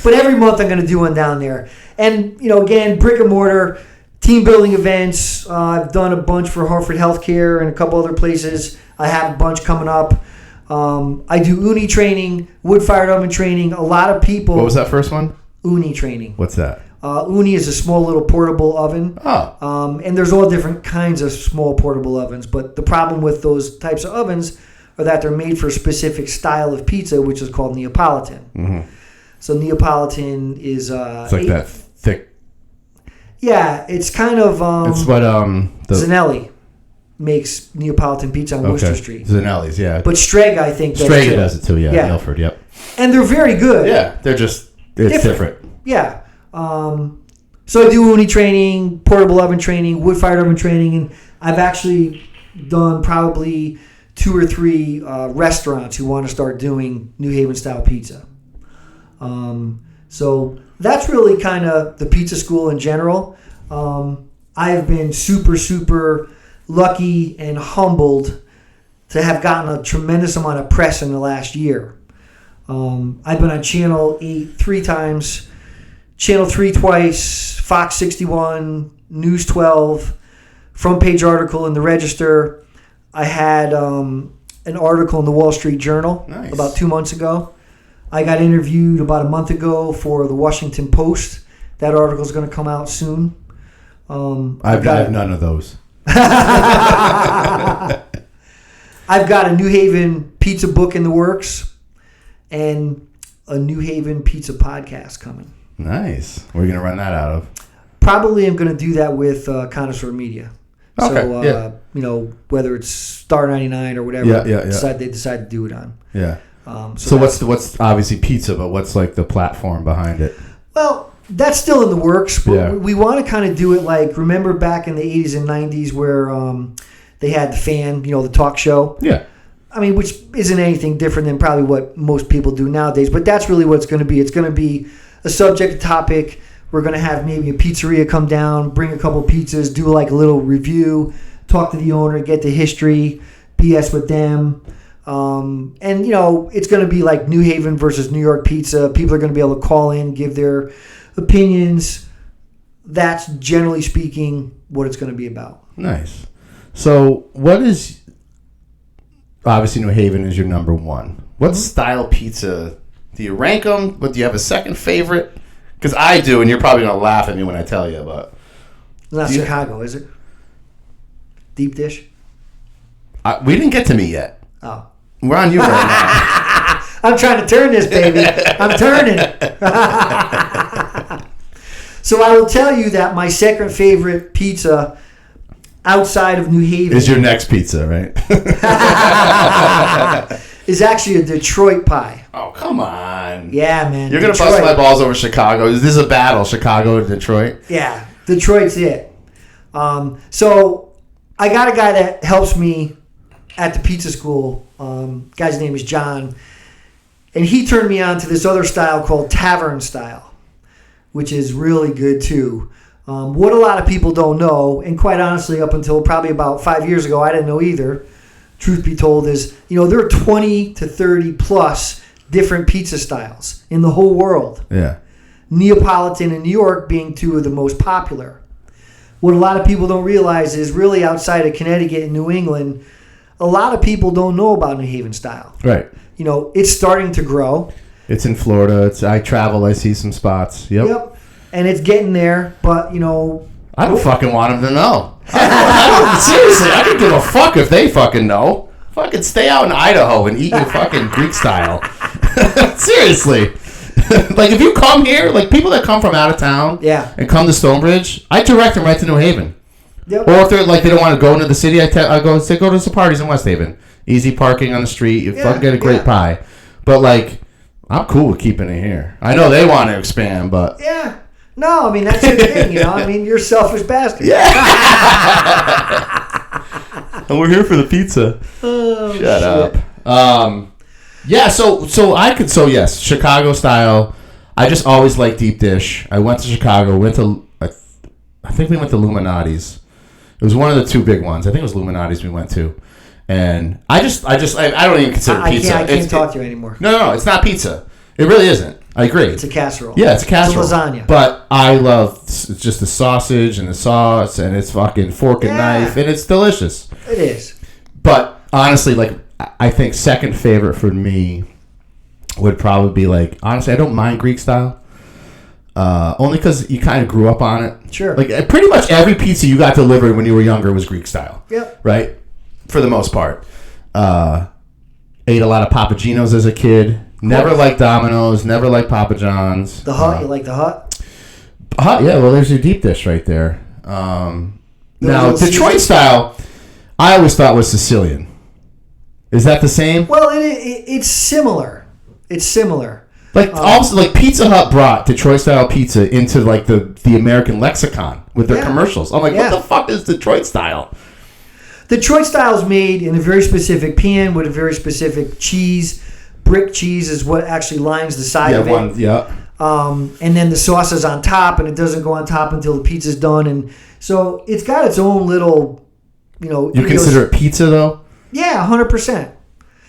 But every month I'm going to do one down there. And, again, brick and mortar, team building events. I've done a bunch for Hartford Healthcare and a couple other places. I have a bunch coming up. I do uni training, wood-fired oven training. A lot of people... What was that first one? Uni training. What's that? Uni is a small little portable oven. Oh. And there's all different kinds of small portable ovens. But the problem with those types of ovens are that they're made for a specific style of pizza, which is called Neapolitan. Mm-hmm. So Neapolitan is... it's like that thick... Yeah, it's kind of... it's what... Zanelli makes Neapolitan pizza on Worcester Street. Zanelli's, yeah. But Strega, I think, Strega does it too, yeah. Milford, yep. And they're very good. Yeah, they're just... It's different. Yeah. So I do uni training, portable oven training, wood-fired oven training, and I've actually done probably 2 or 3 restaurants who want to start doing New Haven-style pizza. So that's really kind of the pizza school in general. I've been super, super lucky and humbled to have gotten a tremendous amount of press in the last year. I've been on Channel 8 3 times, Channel 3 twice, Fox 61, News 12, front page article in the Register. I had an article in the Wall Street Journal about 2 months ago. I got interviewed about a month ago for the Washington Post. That article is going to come out soon. I've got none of those. I've got a New Haven pizza book in the works and a New Haven pizza podcast coming. Nice. Where are you going to run that out of? Probably I'm going to do that with Connoisseur Media. Okay. So, whether it's Star 99 or whatever they decide to do it on. Yeah. So what's obviously pizza, but what's like the platform behind it? Well, that's still in the works. But we want to kind of do it like, remember back in the 80s and 90s where they had the Fan, the talk show? Yeah. I mean, which isn't anything different than probably what most people do nowadays. But that's really what it's going to be. It's going to be a subject topic. We're going to have maybe a pizzeria come down, bring a couple pizzas, do like a little review, talk to the owner, get the history, BS with them. And, it's going to be like New Haven versus New York pizza. People are going to be able to call in, give their opinions. That's generally speaking what it's going to be about. Nice. So what is... Obviously, New Haven is your number one. What style pizza? Do you rank them? But do you have a second favorite? Because I do, and you're probably going to laugh at me when I tell you, but... It's not Chicago, is it? Deep dish? We didn't get to me yet. Oh. We're on you right now. I'm trying to turn this, baby. I'm turning. So I will tell you that my second favorite pizza outside of New Haven... is your next pizza, right? is actually a Detroit pie. Oh, come on. Yeah, man. You're going to bust my balls over Chicago. Is this a battle, Chicago or Detroit? Yeah, Detroit's it. So I got a guy that helps me at the pizza school. Guy's name is John. And he turned me on to this other style called tavern style, which is really good too. What a lot of people don't know, and quite honestly, up until probably about 5 years ago, I didn't know either, truth be told, is, there are 20 to 30 plus different pizza styles in the whole world. Yeah. Neapolitan and New York being two of the most popular. What a lot of people don't realize is really outside of Connecticut and New England, a lot of people don't know about New Haven style. Right. It's starting to grow. It's in Florida. I travel. I see some spots. Yep. And it's getting there, but, I don't fucking want them to know. Seriously, I don't give a fuck if they fucking know. Fucking stay out in Idaho and eat your fucking Greek style. Seriously. Like, if you come here, like, people that come from out of town and come to Stonebridge, I direct them right to New Haven. Yep. Or if they're, like, they don't want to go into the city, I go to some parties in West Haven. Easy parking on the street. You fucking get a great pie. But, like, I'm cool with keeping it here. I know they want to expand, but... Yeah. No, I mean, that's your thing, you're a selfish bastard. Yeah. And we're here for the pizza. Oh, Shut up. Yes, Chicago style. I just always liked deep dish. I went to Chicago, I think we went to Illuminati's. It was one of the two big ones. I think it was Illuminati's we went to. And I don't even consider pizza. I can't talk to you anymore. No, it's not pizza. It really isn't. I agree. It's a casserole. Yeah, it's a casserole. It's a lasagna. But I love just the sausage and the sauce, and it's fucking fork and knife, and it's delicious. It is. But honestly, like, I think second favorite for me would probably be, like, honestly, I don't mind Greek style. Only because you kind of grew up on it. Sure. Like, pretty much every pizza you got delivered when you were younger was Greek style. Yep. Right? For the most part. Ate a lot of Papagenos as a kid. Never liked Domino's. Never liked Papa John's. The Hut? You like the Hut? Hut, yeah. Well, there's your deep dish right there. Now, Detroit style, I always thought was Sicilian. Is that the same? Well, it's similar. It's similar. Like, also, like, Pizza Hut brought Detroit style pizza into, like, the American lexicon with their commercials. I'm like, what the fuck is Detroit style? Detroit style is made in a very specific pan with a very specific cheese. Brick cheese is what actually lines the side of it. And then the sauce is on top, and it doesn't go on top until the pizza's done. And so it's got its own little, You consider it pizza, though? Yeah, 100%.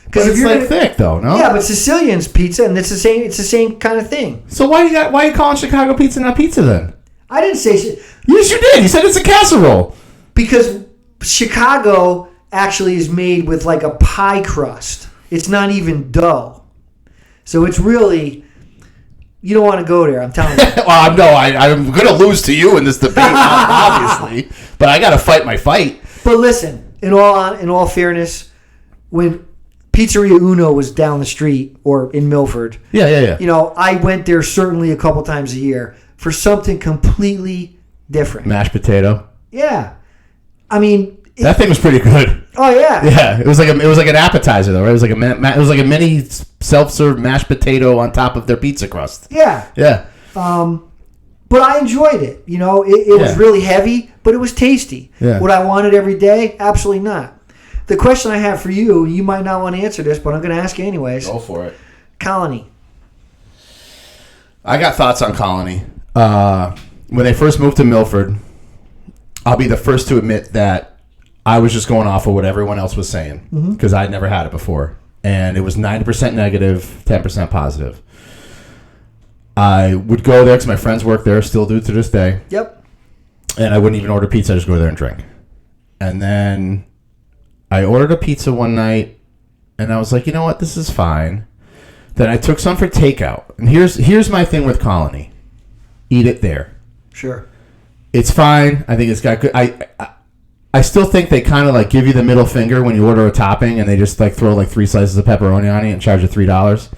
Because it's like thick, though, no? Yeah, but Sicilian's pizza, and it's the same kind of thing. So why are you calling Chicago pizza not pizza then? I didn't say. Yes, you did. You said it's a casserole. Because Chicago actually is made with like a pie crust. It's not even dough. So it's really, you don't want to go there, I'm telling you. Well, no, I'm going to lose to you in this debate, obviously. But I got to fight my fight. But listen, in all fairness, when Pizzeria Uno was down the street or in Milford, yeah. I went there certainly a couple times a year for something completely different. Mashed potato. Yeah. I mean, that thing was pretty good. Oh yeah. Yeah, it was like an appetizer though, right? It was like a mini self-serve mashed potato on top of their pizza crust. Yeah. Yeah. But I enjoyed it. It was really heavy, but it was tasty. Yeah. Would I want it every day? Absolutely not. The question I have for you, you might not want to answer this, but I'm going to ask you anyways. Go for it. Colony. I got thoughts on Colony. When they first moved to Milford, I'll be the first to admit that I was just going off of what everyone else was saying because I'd never had it before. And it was 90% negative, 10% positive. I would go there because my friends work there, still do to this day. Yep. And I wouldn't even order pizza. I just go there and drink. And then I ordered a pizza one night, and I was like, you know what? This is fine. Then I took some for takeout. And here's my thing with Colony. Eat it there. Sure. It's fine. I think it's got good. I still think they kind of like give you the middle finger when you order a topping, and they just like throw like 3 slices of pepperoni on it and charge you $3.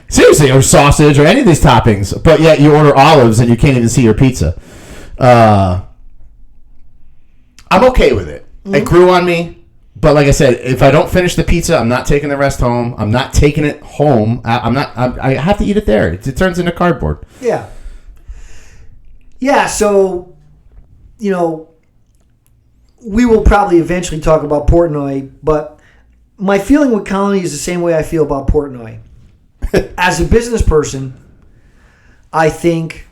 Seriously, or sausage or any of these toppings, but yet you order olives and you can't even see your pizza. I'm okay with it. It grew on me, but like I said, if I don't finish the pizza, I'm not taking the rest home. I'm not taking it home. I have to eat it there. It turns into cardboard. Yeah. Yeah, so, we will probably eventually talk about Portnoy, but my feeling with Colony is the same way I feel about Portnoy. As a business person, I think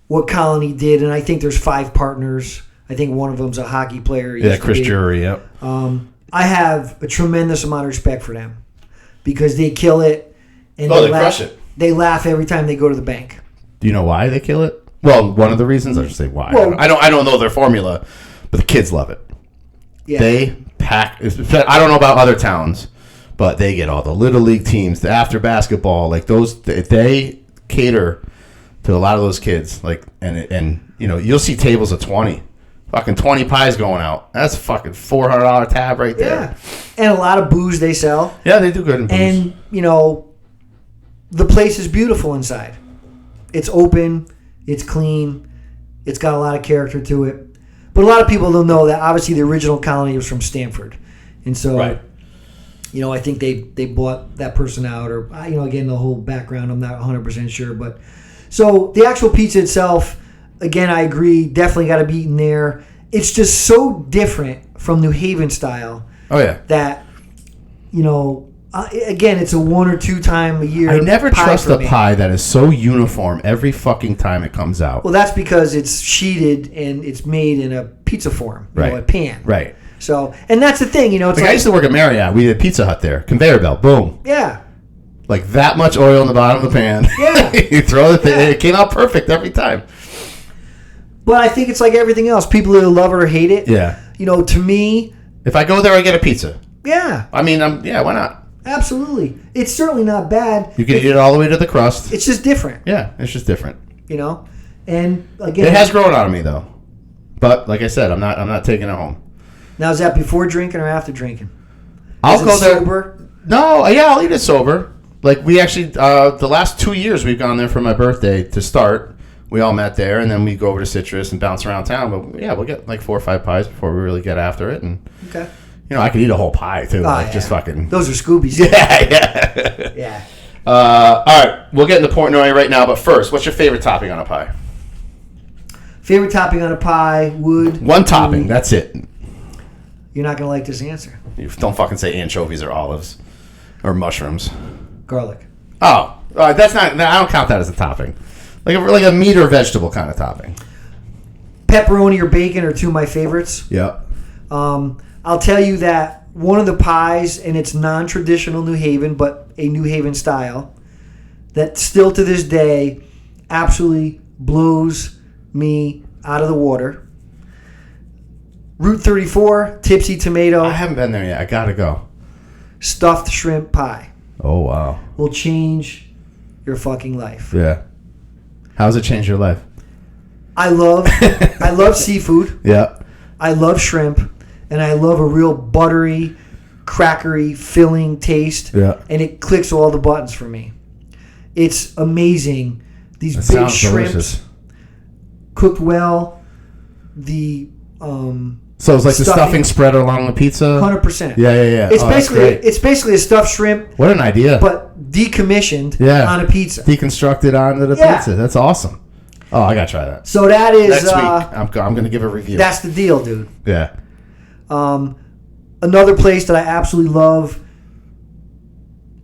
what Colony did, and I think there's 5 partners. I think one of them's a hockey player. Yeah, Chris Jury, yep. I have a tremendous amount of respect for them because they kill it. And they crush it. They laugh every time they go to the bank. Do you know why they kill it? Well, one of the reasons, I'll just say why. Well, I don't know their formula, but the kids love it. Yeah. They pack. I don't know about other towns, but they get all the little league teams, the after basketball, like those. They cater to a lot of those kids. Like and you'll see tables of 20, fucking 20 pies going out. That's a fucking $400 tab right there. Yeah, and a lot of booze they sell. Yeah, they do good in booze. And the place is beautiful inside. It's open. It's clean. It's got a lot of character to it. But a lot of people don't know that obviously the original Colony was from Stanford. And so, right. I think they bought that person out or, again, the whole background, I'm not 100% sure. But so the actual pizza itself, again, I agree, definitely got to be eaten there. It's just so different from New Haven style. Oh, yeah. That, again, it's a 1 or 2 time a year. I never trust a me. pie that is so uniform every fucking time it comes out. Well, that's because it's sheeted and it's made in a pizza form, a pan. Right. So, and that's the thing, it's I used to work at Marriott. We did Pizza Hut there. Conveyor belt. Boom. Yeah. Like that much oil in the bottom of the pan. Yeah. You throw the thing. Yeah. It came out perfect every time. But I think it's like everything else. People either love it or hate it. Yeah. To me. If I go there, I get a pizza. Yeah. I mean, why not? Absolutely. It's certainly not bad. You can eat it all the way to the crust. It's just different. Yeah, it's just different. And again, it has grown on me though. But like I said, I'm not taking it home. Now, is that before drinking or after drinking? I'll go there. Sober? No, yeah, I'll eat it sober. Like we actually, the last 2 years we've gone there for my birthday to start. We all met there, and then we go over to Citrus and bounce around town. But yeah, we'll get like 4 or 5 pies before we really get after it. And okay. I could eat a whole pie too. Just fucking. Those are Scoobies. Yeah. Yeah. All right, we'll get into Portnoy right now. But first, what's your favorite topping on a pie? Favorite topping on a pie would. One topping. That's it. You're not gonna like this answer. You don't fucking say anchovies or olives or mushrooms. Garlic. Oh, that's not. I don't count that as a topping. Like a meat or vegetable kind of topping. Pepperoni or bacon are 2 of my favorites. Yeah. I'll tell you that one of the pies, and it's non-traditional New Haven, but a New Haven style, that still to this day absolutely blows me out of the water. Route 34, Tipsy Tomato. I haven't been there yet. I gotta go. Stuffed shrimp pie. Oh, wow. Will change your fucking life. Yeah. How's it changed your life? I love seafood. Yeah. I love shrimp. And I love a real buttery, crackery, filling taste. Yeah. And it clicks all the buttons for me. It's amazing. These that big shrimps delicious. Cooked well. The so it's like the stuffing spread along the pizza? 100%. Yeah. It's basically a stuffed shrimp. What an idea. But decommissioned on a pizza. Deconstructed onto the pizza. That's awesome. Oh, I gotta try that. So that is next week. I'm gonna give a review. That's the deal, dude. Yeah. Another place that I absolutely love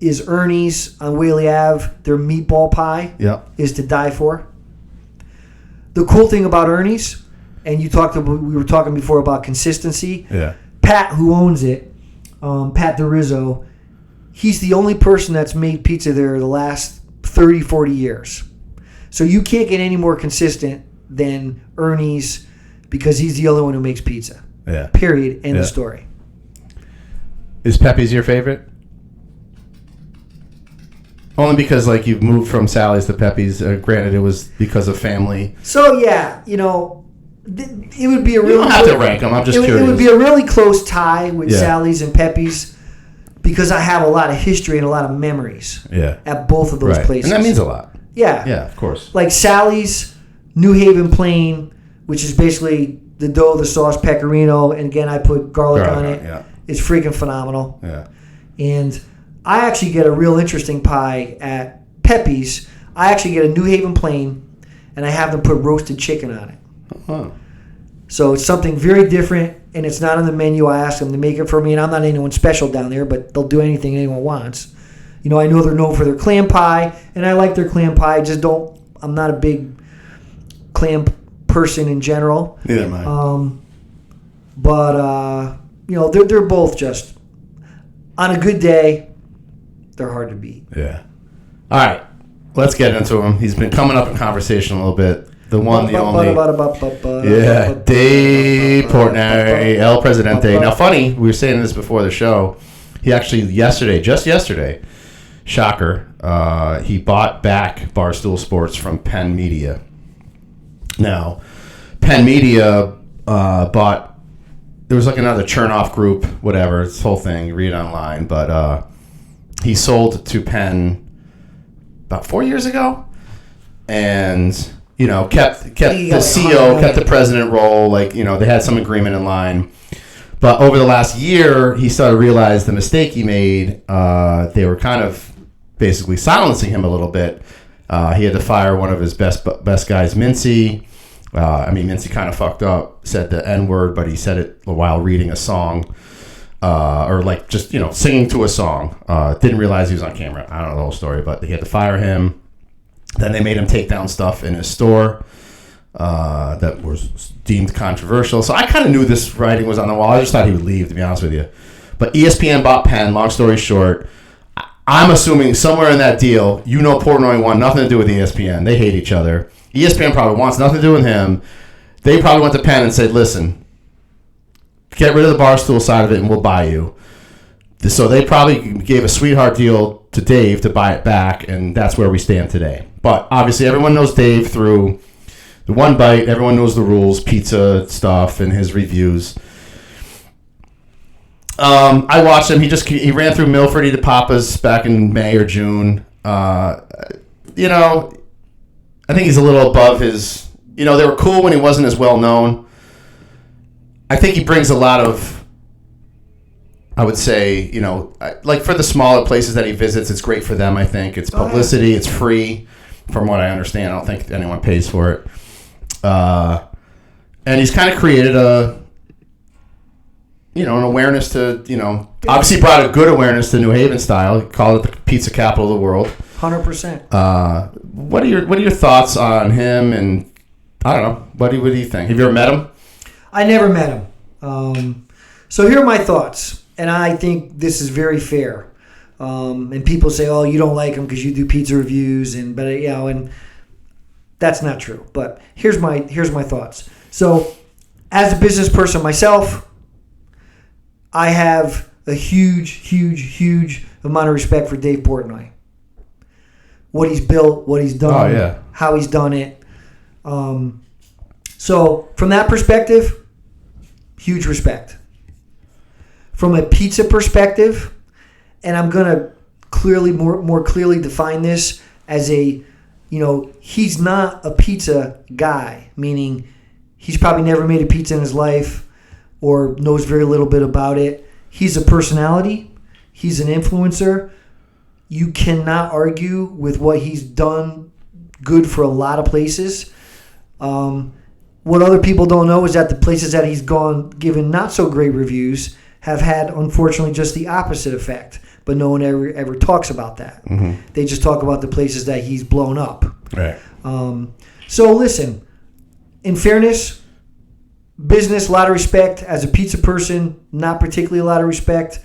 is Ernie's on Whaley Ave. Their meatball pie is to die for. The cool thing about Ernie's, and we were talking before about consistency. Yeah. Pat, who owns it, Pat DeRizzo, he's the only person that's made pizza there the last 30, 40 years. So you can't get any more consistent than Ernie's because he's the only one who makes pizza. Yeah. Period. End of story. Is Pepe's your favorite? Only because you've moved from Sally's to Pepe's. Granted, it was because of family. So yeah, it would be a really. You don't have to rank them. I'm just curious. It would be a really close tie with Sally's and Pepe's because I have a lot of history and a lot of memories. At both of those places, and that means a lot. Yeah. Yeah, of course. Like Sally's, New Haven Plain, which is basically the dough, the sauce, pecorino, and again I put garlic on it. Yeah. It's freaking phenomenal. Yeah. And I actually get a real interesting pie at Pepe's. I actually get a New Haven Plain, and I have them put roasted chicken on it. Huh. So it's something very different, and it's not on the menu. I ask them to make it for me, and I'm not anyone special down there, but they'll do anything anyone wants. You know, I know they're known for their clam pie, and I like their clam pie. I'm not a big clam person in general. Neither am I. But you know, they're both just, on a good day, they're hard to beat. Yeah. All right. Let's get into him. He's been coming up in conversation a little bit. The one, the only. Yeah, Dave Portnoy, El Presidente. Now, funny, we were saying this before the show. He actually, just yesterday, shocker, he bought back Barstool Sports from Penn Media. Now, Penn Media bought, there was like another Chernoff group, whatever, this whole thing, you read it online, but he sold to Penn about 4 years ago, and you know, kept the CEO, kept the president role, like, you know, they had some agreement in line. But over the last year, he started to realize the mistake he made. They were kind of basically silencing him a little bit. He had to fire one of his best guys, Mincy. Mincy kind of fucked up, said the N-word, but he said it while reading a song. Or like just, you know, singing to a song. Didn't realize he was on camera. I don't know the whole story, but he had to fire him. Then they made him take down stuff in his store that was deemed controversial. So I kind of knew this writing was on the wall. I just thought he would leave, to be honest with you. But ESPN bought Penn. Long story short, I'm assuming somewhere in that deal, you know, Portnoy wanted nothing to do with ESPN. They hate each other. ESPN probably wants nothing to do with him. They probably went to Penn and said, listen, get rid of the Barstool side of it and we'll buy you. So they probably gave a sweetheart deal to Dave to buy it back, and that's where we stand today. But obviously everyone knows Dave through the One Bite. Everyone knows the rules, pizza stuff, and his reviews. I watched him. He ran through Milford to Papa's back in May or June. You know, I think he's a little above his... You know, they were cool when he wasn't as well known. I think he brings a lot of... I would say, you know, like for the smaller places that he visits, it's great for them, I think. It's publicity. It's free, from what I understand. I don't think anyone pays for it. And he's kind of created an awareness to, you know, obviously brought a good awareness to New Haven style. He called it the pizza capital of the world. 100%. What are your thoughts on him? And I don't know. What do you think? Have you ever met him? I never met him. So here are my thoughts. And I think this is very fair. And people say, "Oh, you don't like him because you do pizza reviews," and that's not true. But here's my thoughts. So, as a business person myself, I have a huge amount of respect for Dave Portnoy. What he's built, what he's done, how he's done it. So, from that perspective, huge respect. From a pizza perspective, and I'm going to more clearly define this as he's not a pizza guy, meaning he's probably never made a pizza in his life or knows very little bit about it. He's a personality. He's an influencer. You cannot argue with what he's done good for a lot of places. What other people don't know is that the places that he's given not so great reviews have had, unfortunately, just the opposite effect. But no one ever talks about that. Mm-hmm. They just talk about the places that he's blown up. Right. So listen, in fairness, business, a lot of respect. As a pizza person, not particularly a lot of respect.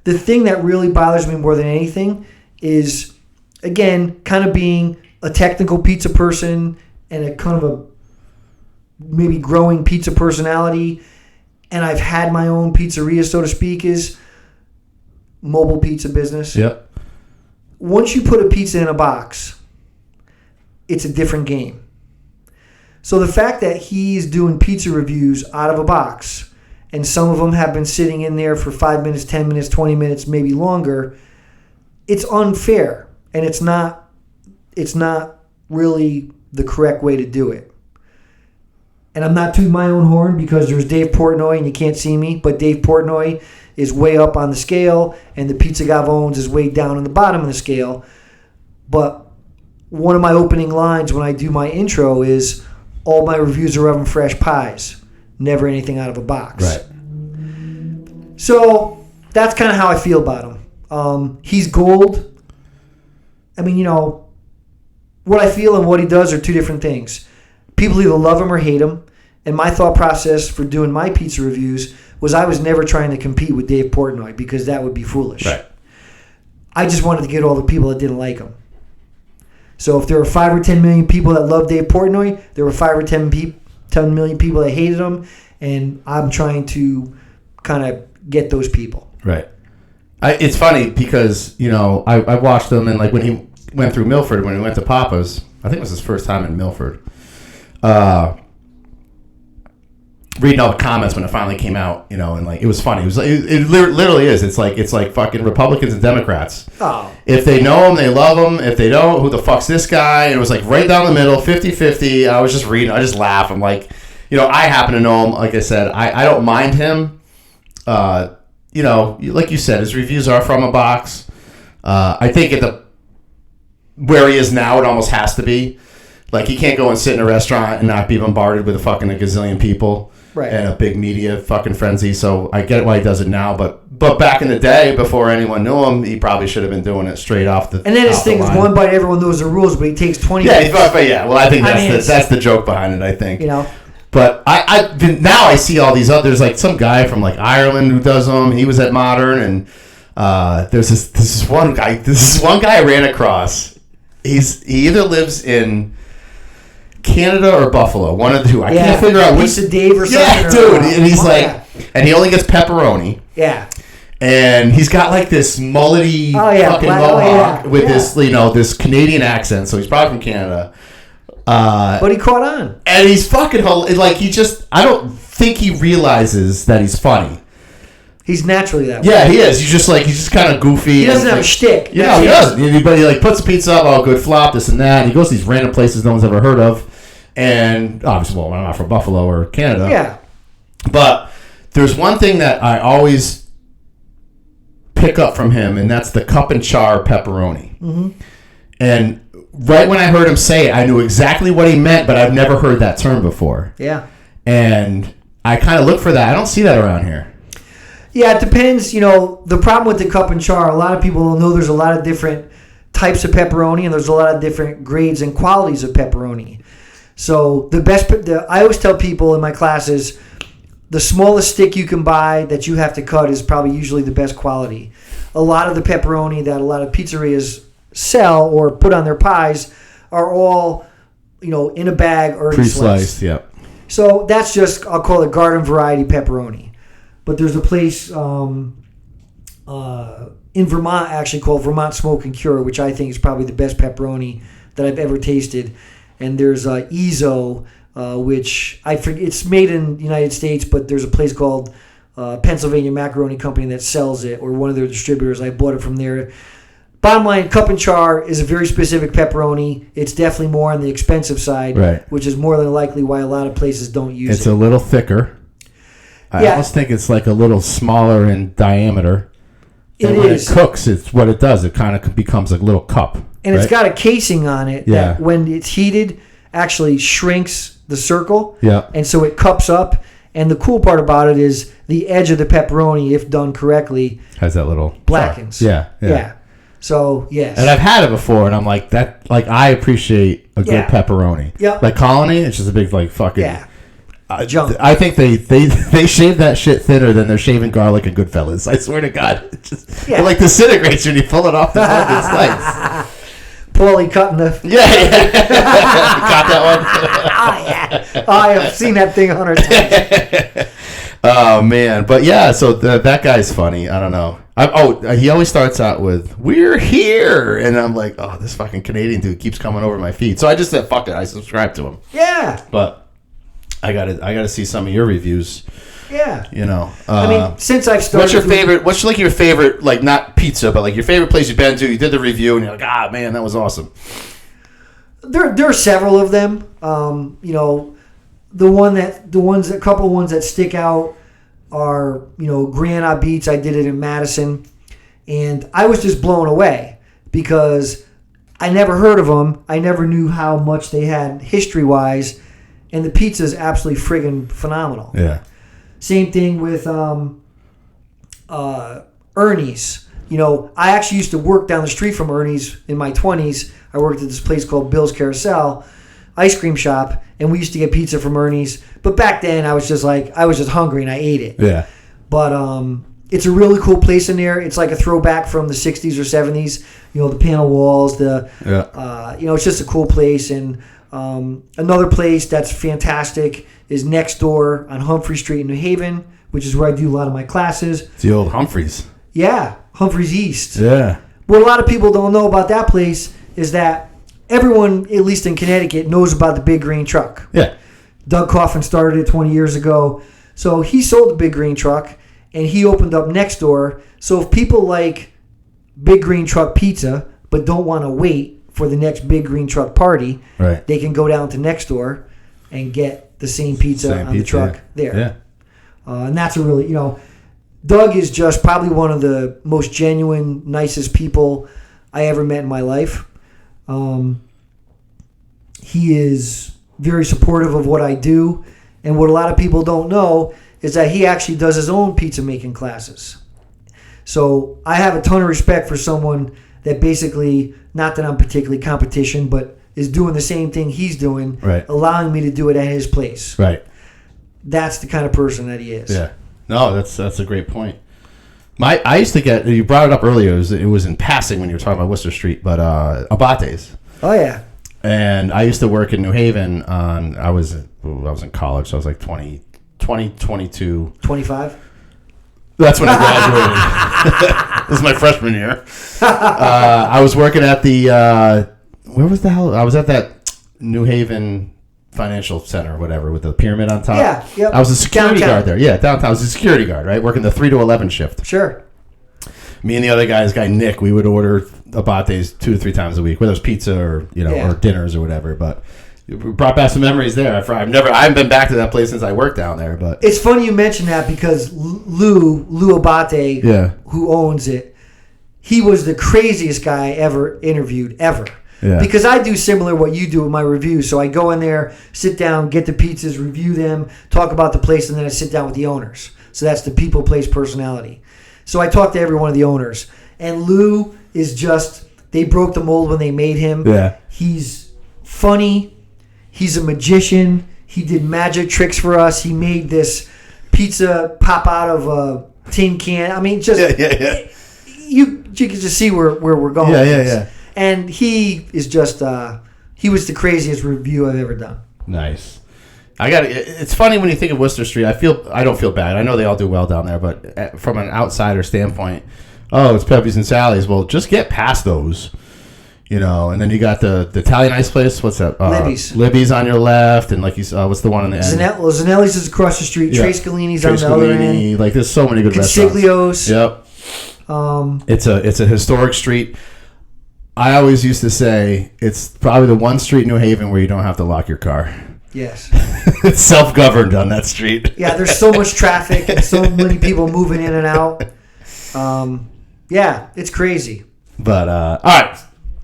The thing that really bothers me more than anything is, again, kind of being a technical pizza person and a kind of a maybe growing pizza personality, and I've had my own pizzeria, so to speak, is mobile pizza business. Yep. Once you put a pizza in a box, it's a different game. So the fact that he's doing pizza reviews out of a box, and some of them have been sitting in there for 5 minutes, 10 minutes, 20 minutes, maybe longer, it's unfair, and it's not really the correct way to do it. And I'm not tooting my own horn because there's Dave Portnoy and you can't see me, but Dave Portnoy is way up on the scale and the Pizza Gavones is way down on the bottom of the scale. But one of my opening lines when I do my intro is, all my reviews are oven fresh pies, never anything out of a box. Right. So that's kind of how I feel about him. He's gold. I mean, what I feel and what he does are two different things. People either love him or hate him. And my thought process for doing my pizza reviews was I was never trying to compete with Dave Portnoy because that would be foolish. Right. I just wanted to get all the people that didn't like him. So if there were 5 or 10 million people that loved Dave Portnoy, there were 5 or 10 million people that hated him, and I'm trying to kind of get those people. Right. It's funny because, I watched him, and like when he went through Milford, when he went to Papa's, I think it was his first time in Milford, reading all the comments when it finally came out, and like it was funny. It was it literally is. It's like fucking Republicans and Democrats. Oh. If they know him, they love him. If they don't, who the fuck's this guy? And it was like right down the middle, 50-50. I was just reading. I just laugh. I'm like, I happen to know him. Like I said, I don't mind him. Like you said, his reviews are from a box. I think where he is now, it almost has to be. Like, he can't go and sit in a restaurant and not be bombarded with a gazillion people. Right. And a big media fucking frenzy. So I get why he does it now. But back in the day, before anyone knew him, he probably should have been doing it straight off the And then his thing is one bite, everyone knows the rules, but he takes 20 minutes. Well, I think that's the joke behind it, I think. But now I see all these others, like some guy from like Ireland who does them. He was at Modern, and there's this one guy I ran across. He either lives in Canada or Buffalo, one of the two. I can't figure out which. Pizza Dave or something. Yeah, dude. And he's and he only gets pepperoni. Yeah. And he's got like this mullety fucking mohawk with this, this Canadian accent. So he's probably from Canada. But he caught on. And he's fucking like I don't think he realizes that he's funny. He's naturally that way. Yeah, he is. He's just kind of goofy. He doesn't have a shtick. Yeah, he doesn't. He like puts a pizza up, good flop, this and that. And he goes to these random places no one's ever heard of. And obviously, I'm not from Buffalo or Canada. Yeah. But there's one thing that I always pick up from him, and that's the cup and char pepperoni. Mm-hmm. And right when I heard him say it, I knew exactly what he meant, but I've never heard that term before. Yeah. And I kind of look for that. I don't see that around here. Yeah, it depends. The problem with the cup and char, a lot of people don't know there's a lot of different types of pepperoni, and there's a lot of different grades and qualities of pepperoni. So I always tell people in my classes, the smallest stick you can buy that you have to cut is probably usually the best quality. A lot of the pepperoni that a lot of pizzerias sell or put on their pies are all, in a bag or pre-sliced. Yep. So that's just, I'll call it garden variety pepperoni. But there's a place in Vermont actually called Vermont Smoke and Cure, which I think is probably the best pepperoni that I've ever tasted. And there's Ezo, which I forget, it's made in the United States, but there's a place called Pennsylvania Macaroni Company that sells it, or one of their distributors. I bought it from there. Bottom line, cup and char is a very specific pepperoni. It's definitely more on the expensive side, right, which is more than likely why a lot of places don't use it. It's a little thicker. I almost think it's like a little smaller in diameter. And when it cooks, it's what it does. It kind of becomes a little cup. And it's got a casing on it that when it's heated actually shrinks the circle. Yeah. And so it cups up. And the cool part about it is the edge of the pepperoni, if done correctly, has that little blackens. Yeah. So, yes. And I've had it before, and I'm like, that. Like, I appreciate a good pepperoni. Yeah. Like Colony, it's just a big, like, fucking... Yeah. Junk. I think they shave that shit thinner than they're shaving garlic in Goodfellas. I swear to God. It like disintegrates when you pull it off the fucking slice. Paulie cutting the... Yeah. Got that one? Oh, yeah. I have seen that thing 100 times. Oh, man. But, yeah, so that guy's funny. I don't know. He always starts out with, "We're here." And I'm like, oh, this fucking Canadian dude keeps coming over my feed. So I just said, fuck it. I subscribe to him. Yeah. But... I gotta see some of your reviews. Yeah. I mean, since I've started... What's your favorite, like, not pizza, but like your favorite place you've been to, you did the review, and you're like, man, that was awesome. There are several of them. A couple ones that stick out are, Granada Beats. I did it in Madison, and I was just blown away because I never heard of them. I never knew how much they had history-wise, and the pizza is absolutely friggin' phenomenal. Yeah. Same thing with Ernie's. You know, I actually used to work down the street from Ernie's in my 20s. I worked at this place called Bill's Carousel, ice cream shop, and we used to get pizza from Ernie's. But back then, I was just hungry and I ate it. Yeah. But it's a really cool place in there. It's like a throwback from the 60s or 70s. You know, the panel walls, it's just a cool place. And another place that's fantastic is next door on Humphrey Street in New Haven, which is where I do a lot of my classes. It's the old Humphreys. Yeah, Humphreys East. Yeah. What a lot of people don't know about that place is that everyone, at least in Connecticut, knows about the Big Green Truck. Yeah. Doug Coffin started it 20 years ago. So he sold the Big Green Truck, and he opened up next door. So if people like Big Green Truck pizza but don't want to wait for the next Big Green Truck party, right, they can go down to next door and get the same pizza on the truck there. Yeah. And that's a really, Doug is just probably one of the most genuine, nicest people I ever met in my life. He is very supportive of what I do. And what a lot of people don't know is that he actually does his own pizza making classes. So I have a ton of respect for someone that basically, not that I'm particularly competition, but is doing the same thing he's doing, right, allowing me to do it at his place. Right. That's the kind of person that he is. Yeah. No, that's a great point. I used to get, you brought it up earlier, it was in passing when you were talking about Worcester Street, but Abate's. Oh, yeah. And I used to work in New Haven I was in college, so I was like 22. 25? That's when I graduated. This is my freshman year. I was working at the, where was the hell? I was at that New Haven Financial Center or whatever with the pyramid on top. Yeah, yep. I was a security guard there. Yeah, downtown. I was a security guard, right? Working the 3 to 11 shift. Sure. Me and the other guy, Nick, we would order Abate's 2 to 3 times a week, whether it's pizza or or dinners or whatever. But it brought back some memories there. I haven't been back to that place since I worked down there. But it's funny you mention that because Lou Abate, who owns it, he was the craziest guy ever interviewed ever. Yeah. Because I do similar what you do with my reviews. So I go in there, sit down, get the pizzas, review them, talk about the place, and then I sit down with the owners. So that's the people, place, personality. So I talk to every one of the owners. And Lou is just, they broke the mold when they made him. Yeah. He's funny. He's a magician. He did magic tricks for us. He made this pizza pop out of a tin can. I mean, just you can just see where we're going. Yeah. And he is just, he was the craziest review I've ever done. Nice. It's funny when you think of Worcester Street. I don't feel bad. I know they all do well down there, but from an outsider standpoint, it's Pepe's and Sally's. Well, just get past those, and then you got the Italian ice place. What's that? Libby's on your left, and like you saw, what's the one on the end? Zanelli's is across the street. Tres Scalini's on the other end. Like there's so many good Consiglio's. Restaurants. Yep. It's a historic street. I always used to say it's probably the one street in New Haven where you don't have to lock your car. Yes. It's self-governed on that street. Yeah, there's so much traffic and so many people moving in and out. It's crazy. But all right.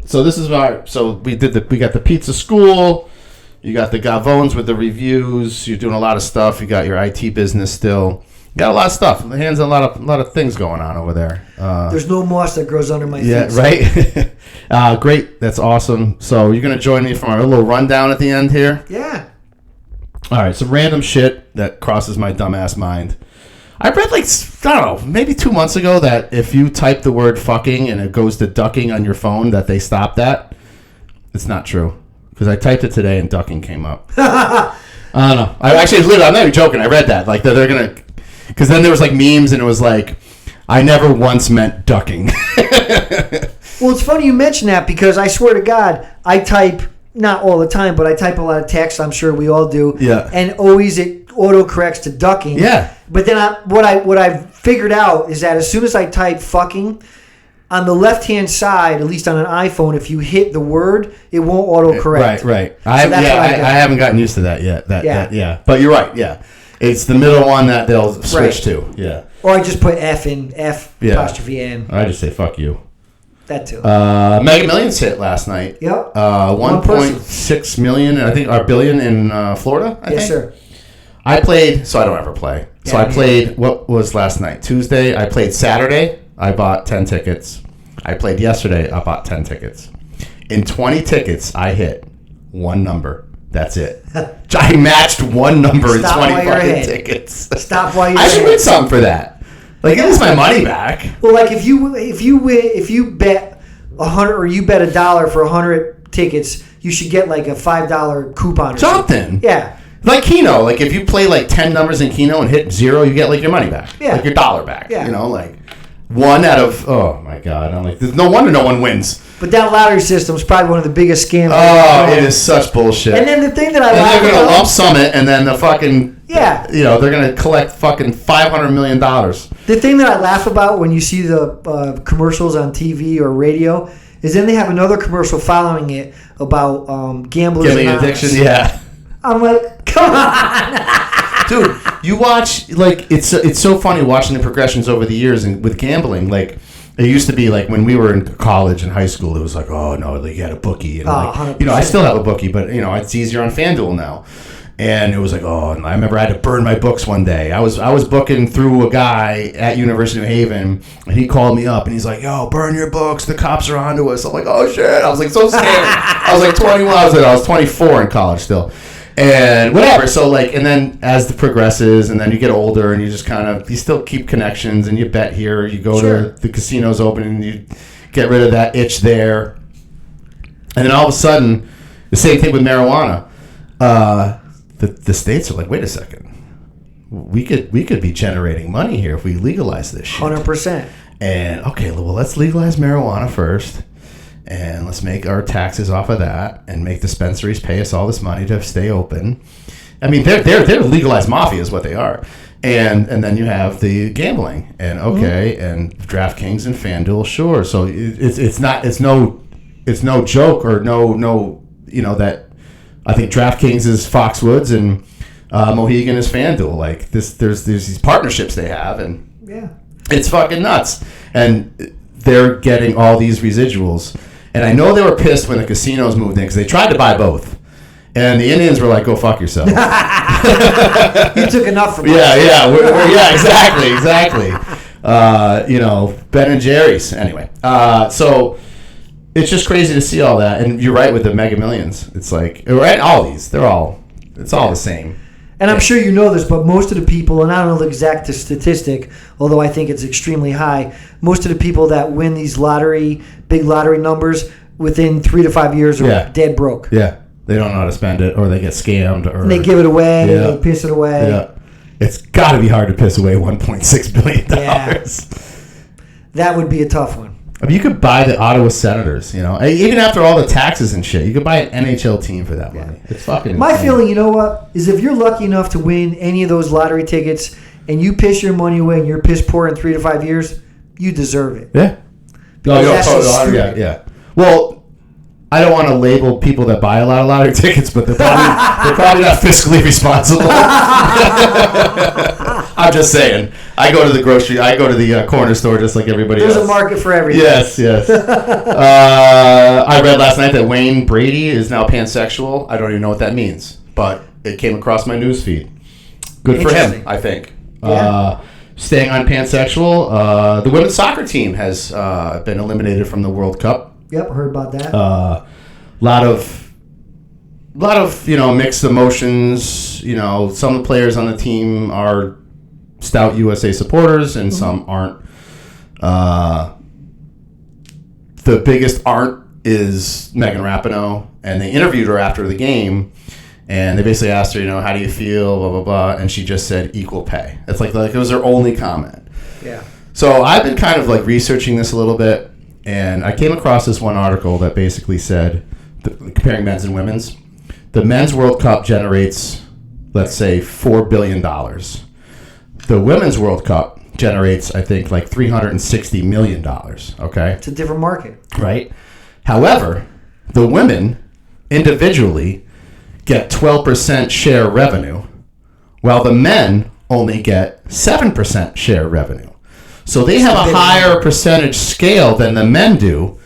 So this is we got the pizza school, you got the Gavones with the reviews, you're doing a lot of stuff, you got your IT business still. You got a lot of stuff. The hands on a lot of things going on over there. There's no moss that grows under my feet. Yeah, right. Great. That's awesome. So you're going to join me for our little rundown at the end here? Yeah. All right. Some random shit that crosses my dumbass mind. I read maybe 2 months ago that if you type the word fucking and it goes to ducking on your phone, that they stop that. It's not true. Because I typed it today and ducking came up. I don't know. I'm not even joking. I read that. Like, they're going to... Because then there was memes and it was I never once meant ducking. Well, it's funny you mention that because I swear to God, I type, not all the time, but I type a lot of text. I'm sure we all do. Yeah. And always it autocorrects to ducking. Yeah. But then what I've figured out is that as soon as I type fucking, on the left-hand side, at least on an iPhone, if you hit the word, it won't autocorrect. Right. I haven't gotten used to that yet. That. But you're right. Yeah. It's the middle one that they'll switch to. Yeah. Or I just put F in, F apostrophe N. I just say fuck you. That too. Mega Millions hit last night. Yep. 1.6 million, I think, or billion in Florida. I think. Sir. I played, so I don't ever play. So I played, what was last night? Tuesday. I played Saturday. I bought 10 tickets. I played yesterday. I bought 10 tickets. In 20 tickets, I hit one number. That's it. I matched one number in 20 fucking tickets. Stop while you're I should win something for that. Like, at least my money back. Well, like if you bet 100 or you bet $1 for 100 tickets, you should get like a $5 coupon or something. Yeah. Like Keno, like if you play like 10 numbers in Keno and hit 0, you get like your money back. Yeah. Like your dollar back. Yeah. You know, like one out of, oh my God. I'm like, there's no wonder no one wins. But that lottery system is probably one of the biggest scams. Oh, it is such bullshit. And then the thing that I laugh about. They're going to lump sum it and then the fucking, you know, they're going to collect fucking $500 million. The thing that I laugh about when you see the commercials on TV or radio is then they have another commercial following it about gamblers. Gambling addiction, yeah. I'm like, come on. Dude, you watch, like, it's so funny watching the progressions over the years and with gambling. Like, it used to be like when we were in college and high school, it was like, oh, no, like, you had a bookie. And like, you know, I still have a bookie, but, you know, it's easier on FanDuel now. And it was like, oh, and I remember I had to burn my books one day. I was booking through a guy at University of New Haven, and he called me up, and he's like, yo, burn your books. The cops are onto us. I'm like, oh, shit. I was like so scared. I was like 21. I was 24 in college still. And whatever. So, like, and then as it progresses, and then you get older, and you just kind of, you still keep connections, and you bet here. You go to the casinos open, and you get rid of that itch there. And then all of a sudden, the same thing with marijuana. The states are like, wait a second, we could be generating money here if we legalize this shit. 100%. And okay, well, let's legalize marijuana first, and let's make our taxes off of that, and make dispensaries pay us all this money to stay open. I mean, they're legalized mafia is what they are. And then you have the gambling, and and DraftKings and FanDuel, sure. So it's no joke or no you know that. I think DraftKings is Foxwoods and Mohegan is FanDuel. Like there's these partnerships they have, and it's fucking nuts. And they're getting all these residuals. And I know they were pissed when the casinos moved in because they tried to buy both, and the Indians were like, "Go fuck yourself." You took enough from us. Yeah, exactly. You know, Ben and Jerry's. Anyway, so. It's just crazy to see all that, and you're right with the Mega Millions. It's like, right, all these, it's all the same. And I'm sure you know this, but most of the people, and I don't know the exact statistic, although I think it's extremely high, most of the people that win these big lottery numbers, within 3 to 5 years are dead broke. Yeah, they don't know how to spend it, or they get scammed, or and they give it away, they piss it away. Yeah, it's got to be hard to piss away $1.6 billion. Yeah. That would be a tough one. I mean, you could buy the Ottawa Senators, you know. Even after all the taxes and shit, you could buy an NHL team for that money. It's fucking My insane. feeling, you know what, is if you're lucky enough to win any of those lottery tickets and you piss your money away and you're piss poor in 3 to 5 years, you deserve it. Yeah. Yeah. Well, I don't want to label people that buy a lot of lottery tickets, but they're probably not fiscally responsible. I'm just saying. I go to the corner store just like everybody else. There's a market for everything. Yes. I read last night that Wayne Brady is now pansexual. I don't even know what that means, but it came across my news feed. Good for him, I think. Yeah. Staying on pansexual, the women's soccer team has been eliminated from the World Cup. Yep, heard about that. Lot of mixed emotions. You know, some of the players on the team are stout USA supporters, and some aren't. The biggest aren't is Megan Rapinoe, and they interviewed her after the game, and they basically asked her, you know, how do you feel, blah blah blah, and she just said equal pay. It's like it was her only comment. Yeah. So I've been kind of like researching this a little bit, and I came across this one article that basically said, comparing men's and women's, the men's World Cup generates, let's say, $4 billion. The women's World Cup generates, I think, like $360 million. Okay? It's a different market. Right? However, the women individually get 12% share revenue, while the men only get 7% share revenue. So they have a higher percentage scale than the men do,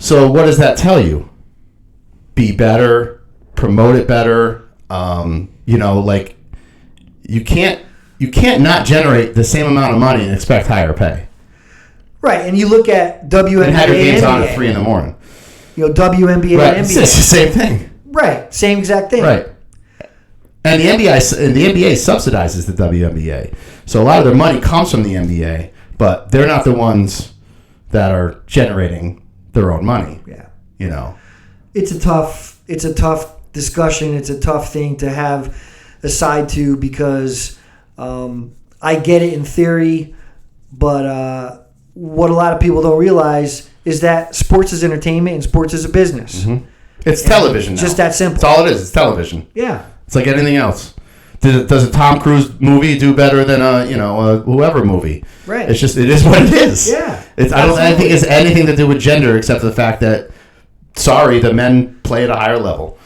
So what does that tell you? Be better, promote it better. Like you can't not generate the same amount of money and expect higher pay. Right, and you look at WNBA and have your games NBA. on at 3 a.m. WNBA right. and NBA. It's the same thing. Right, same exact thing. Right. And the NBA subsidizes the WNBA. So a lot of their money comes from the NBA, but they're not the ones that are generating their own money. Yeah. It's a tough discussion. It's a tough thing to have a side to because I get it in theory, but what a lot of people don't realize is that sports is entertainment and sports is a business. Mm-hmm. It's television now. Just that simple. That's all it is. It's television. Yeah. It's like anything else. Does a Tom Cruise movie do better than a whoever movie? Right. It is what it is. Yeah. I don't think it's anything to do with gender except for the fact that the men play at a higher level.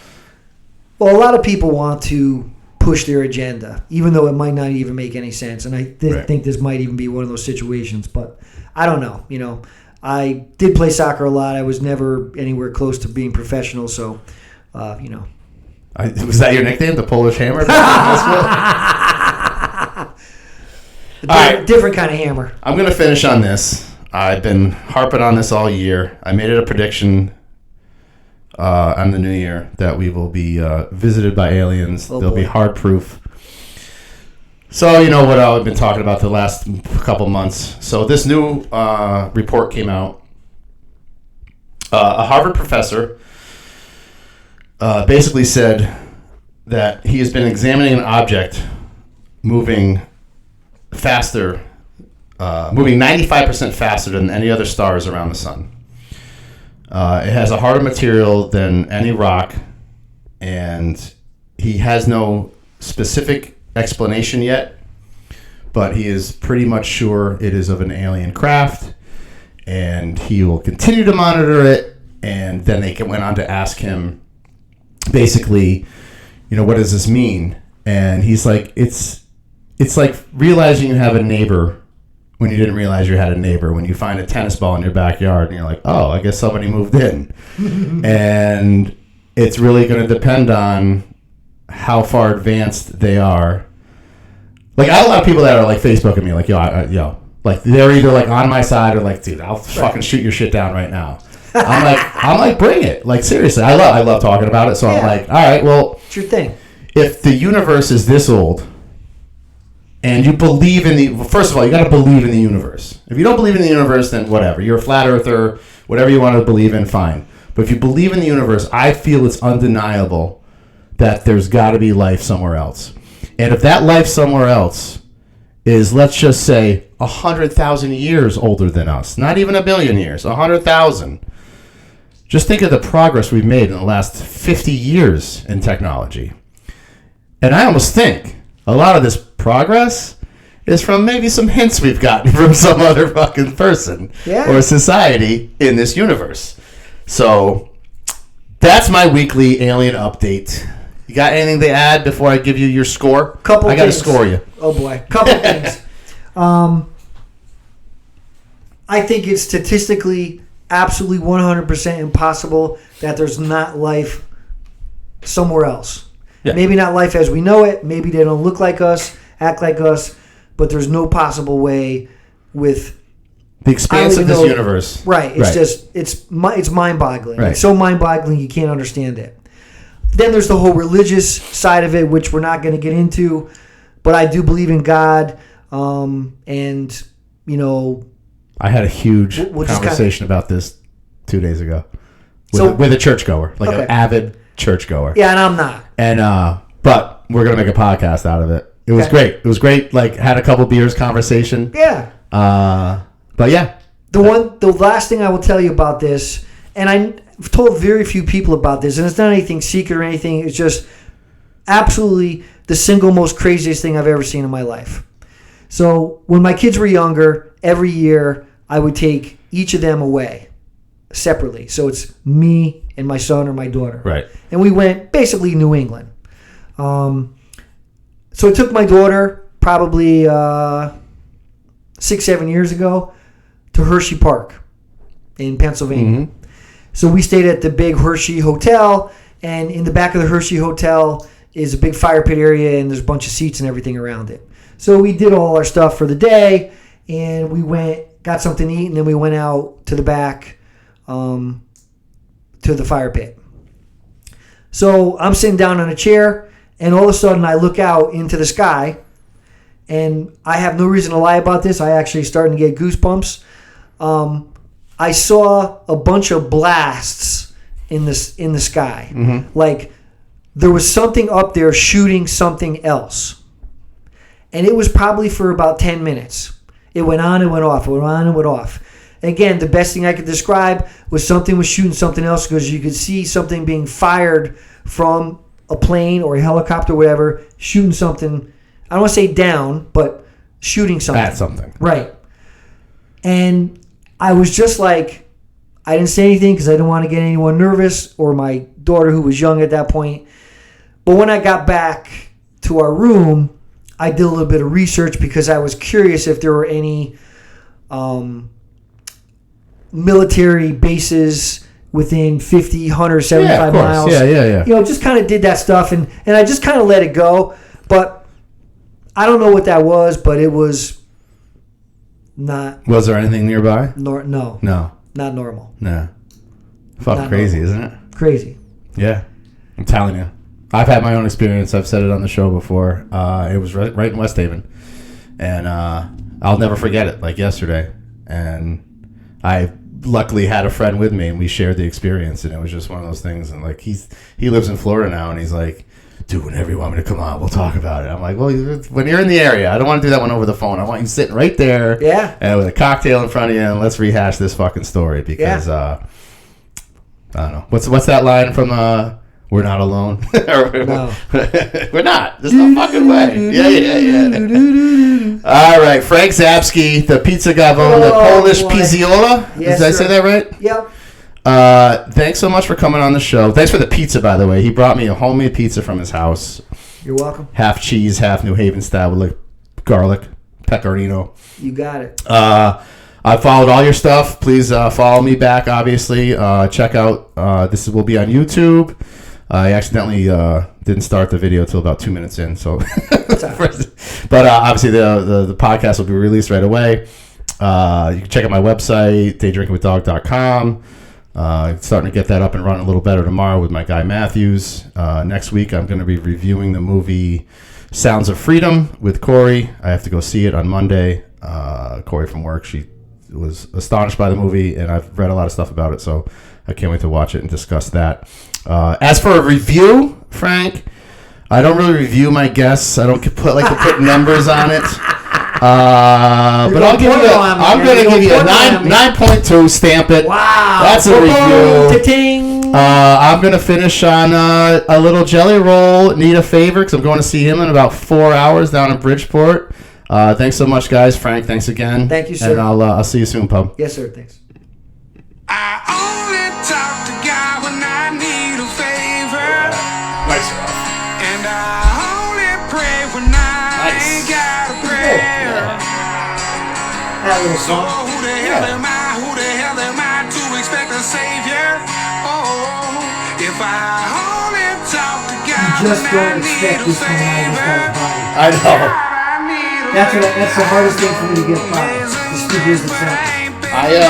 Well, a lot of people want to push their agenda, even though it might not even make any sense. And I think this might even be one of those situations. But I don't know. I did play soccer a lot. I was never anywhere close to being professional. So, Was that your nickname, the Polish Hammer? Different kind of hammer. I'm going to finish on this. I've been harping on this all year. I made it a prediction on the new year that we will be visited by aliens. They'll be hard proof. So you know what I've been talking about the last couple months. So this new report came out. A Harvard professor basically said that he has been examining an object moving 95% faster than any other stars around the sun. It has a harder material than any rock, and he has no specific explanation yet, but he is pretty much sure it is of an alien craft, and he will continue to monitor it. And then they went on to ask him, basically, what does this mean? And he's like, it's like realizing you have a neighbor when you didn't realize you had a neighbor. When you find a tennis ball in your backyard and you're like, oh, I guess somebody moved in. And it's really going to depend on how far advanced they are. Like, I have a lot of people that are like Facebooking me, like, like they're either like on my side or like, dude, I'll fucking shoot your shit down right now. I'm like, bring it. Like, seriously, I love talking about it. So I'm like, all right, well, it's your thing. If the universe is this old, and you believe first of all, you got to believe in the universe. If you don't believe in the universe, then whatever. You're a flat earther, whatever you want to believe in, fine. But if you believe in the universe, I feel it's undeniable that there's got to be life somewhere else. And if that life somewhere else is, let's just say, 100,000 years older than us, not even a billion years, 100,000. Just think of the progress we've made in the last 50 years in technology. And I almost think a lot of this progress is from maybe some hints we've gotten from some other fucking person or society in this universe. So that's my weekly alien update. You got anything to add before I give you your score? I got to score you. Oh boy, couple things. I think it's statistically absolutely 100% impossible that there's not life somewhere else. Yeah. Maybe not life as we know it. Maybe they don't look like us, act like us, but there's no possible way with the expanse of this universe. Right. It's just it's mind-boggling. Right. It's so mind-boggling you can't understand it. Then there's the whole religious side of it, which we're not going to get into, but I do believe in God, and I had a huge conversation about this 2 days ago with a churchgoer, an avid churchgoer. Yeah, and I'm not. And but we're gonna make a podcast out of it. It was great. It was great. Like, had a couple beers conversation. Yeah. But yeah. The last thing I will tell you about this, and I've told very few people about this, and it's not anything secret or anything. It's just absolutely the single most craziest thing I've ever seen in my life. So when my kids were younger, every year I would take each of them away separately. So it's me and my son or my daughter. Right. And we went basically New England. So I took my daughter probably 6-7 years ago to Hershey Park in Pennsylvania. Mm-hmm. So we stayed at the big Hershey Hotel, and in the back of the Hershey Hotel is a big fire pit area, and there's a bunch of seats and everything around it. So we did all our stuff for the day, and we got something to eat, and then we went out to the back to the fire pit. So I'm sitting down on a chair, and all of a sudden I look out into the sky, and I have no reason to lie about this. I actually starting to get goosebumps. I saw a bunch of blasts in the sky. Mm-hmm. Like there was something up there shooting something else. And it was probably for about 10 minutes. It went on and went off. It went on and went off. Again, the best thing I could describe was something was shooting something else because you could see something being fired from a plane or a helicopter or whatever, shooting something. I don't want to say down, but shooting something. At something. Right. And I was just like, I didn't say anything because I didn't want to get anyone nervous or my daughter who was young at that point. But when I got back to our room, I did a little bit of research because I was curious if there were any military bases within 50, 100, 75 miles. Yeah. You know, just kind of did that stuff and I just kind of let it go. But I don't know what that was, but it was not. Was there anything nearby? No. Not normal. No. Fucking Not crazy, normal. isn't it? Crazy. Yeah. I'm telling you. I've had my own experience. I've said it on the show before. It was right in West Haven. And I'll never forget it, like yesterday. And I luckily had a friend with me, and we shared the experience. And it was just one of those things. And like he lives in Florida now, and he's like, dude, whenever you want me to come on, we'll talk about it. I'm like, well, when you're in the area, I don't want to do that one over the phone. I want you sitting right there, and with a cocktail in front of you, and let's rehash this fucking story because I don't know what's that line from We're Not Alone. No. We're not. There's no fucking way. Yeah. All right, Frank Zabski, the Pizza Gavone, the Polish Pizziola. Yes, Did I say that right? Yep. Thanks so much for coming on the show. Thanks for the pizza, by the way. He brought me a homemade pizza from his house. You're welcome. Half cheese, half New Haven style with like garlic, pecorino. You got it. I followed all your stuff. Please follow me back, obviously. Check out, this will be on YouTube. I accidentally didn't start the video until about 2 minutes in. So, but obviously the podcast will be released right away. You can check out my website, daydrinkingwithdog.com. Starting to get that up and running a little better tomorrow with my guy Matthews. Next week, I'm going to be reviewing the movie Sounds of Freedom with Corey. I have to go see it on Monday. Corey from work, she was astonished by the movie, and I've read a lot of stuff about it, so I can't wait to watch it and discuss that. As for a review, Frank, I don't really review my guests. I don't like to put numbers on it. But I'm going to give you a 9.2. Stamp it. Wow. That's a review. Ta-ting. I'm going to finish on a little jelly roll. Need a favor because I'm going to see him in about 4 hours down in Bridgeport. Thanks so much, guys. Frank, thanks again. Thank you, sir. And I'll see you soon, pub. Yes, sir. Thanks. I only talk to God when I need a favor. Nice. And I only pray when I ain't got a prayer. So who the hell am I? Who the hell am I to expect a savior? Oh, if I only talk to God You just when don't I need expect a this coming out of this guy's favor. body. I know. That's the hardest thing for me to get by. As stupid as it sounds. I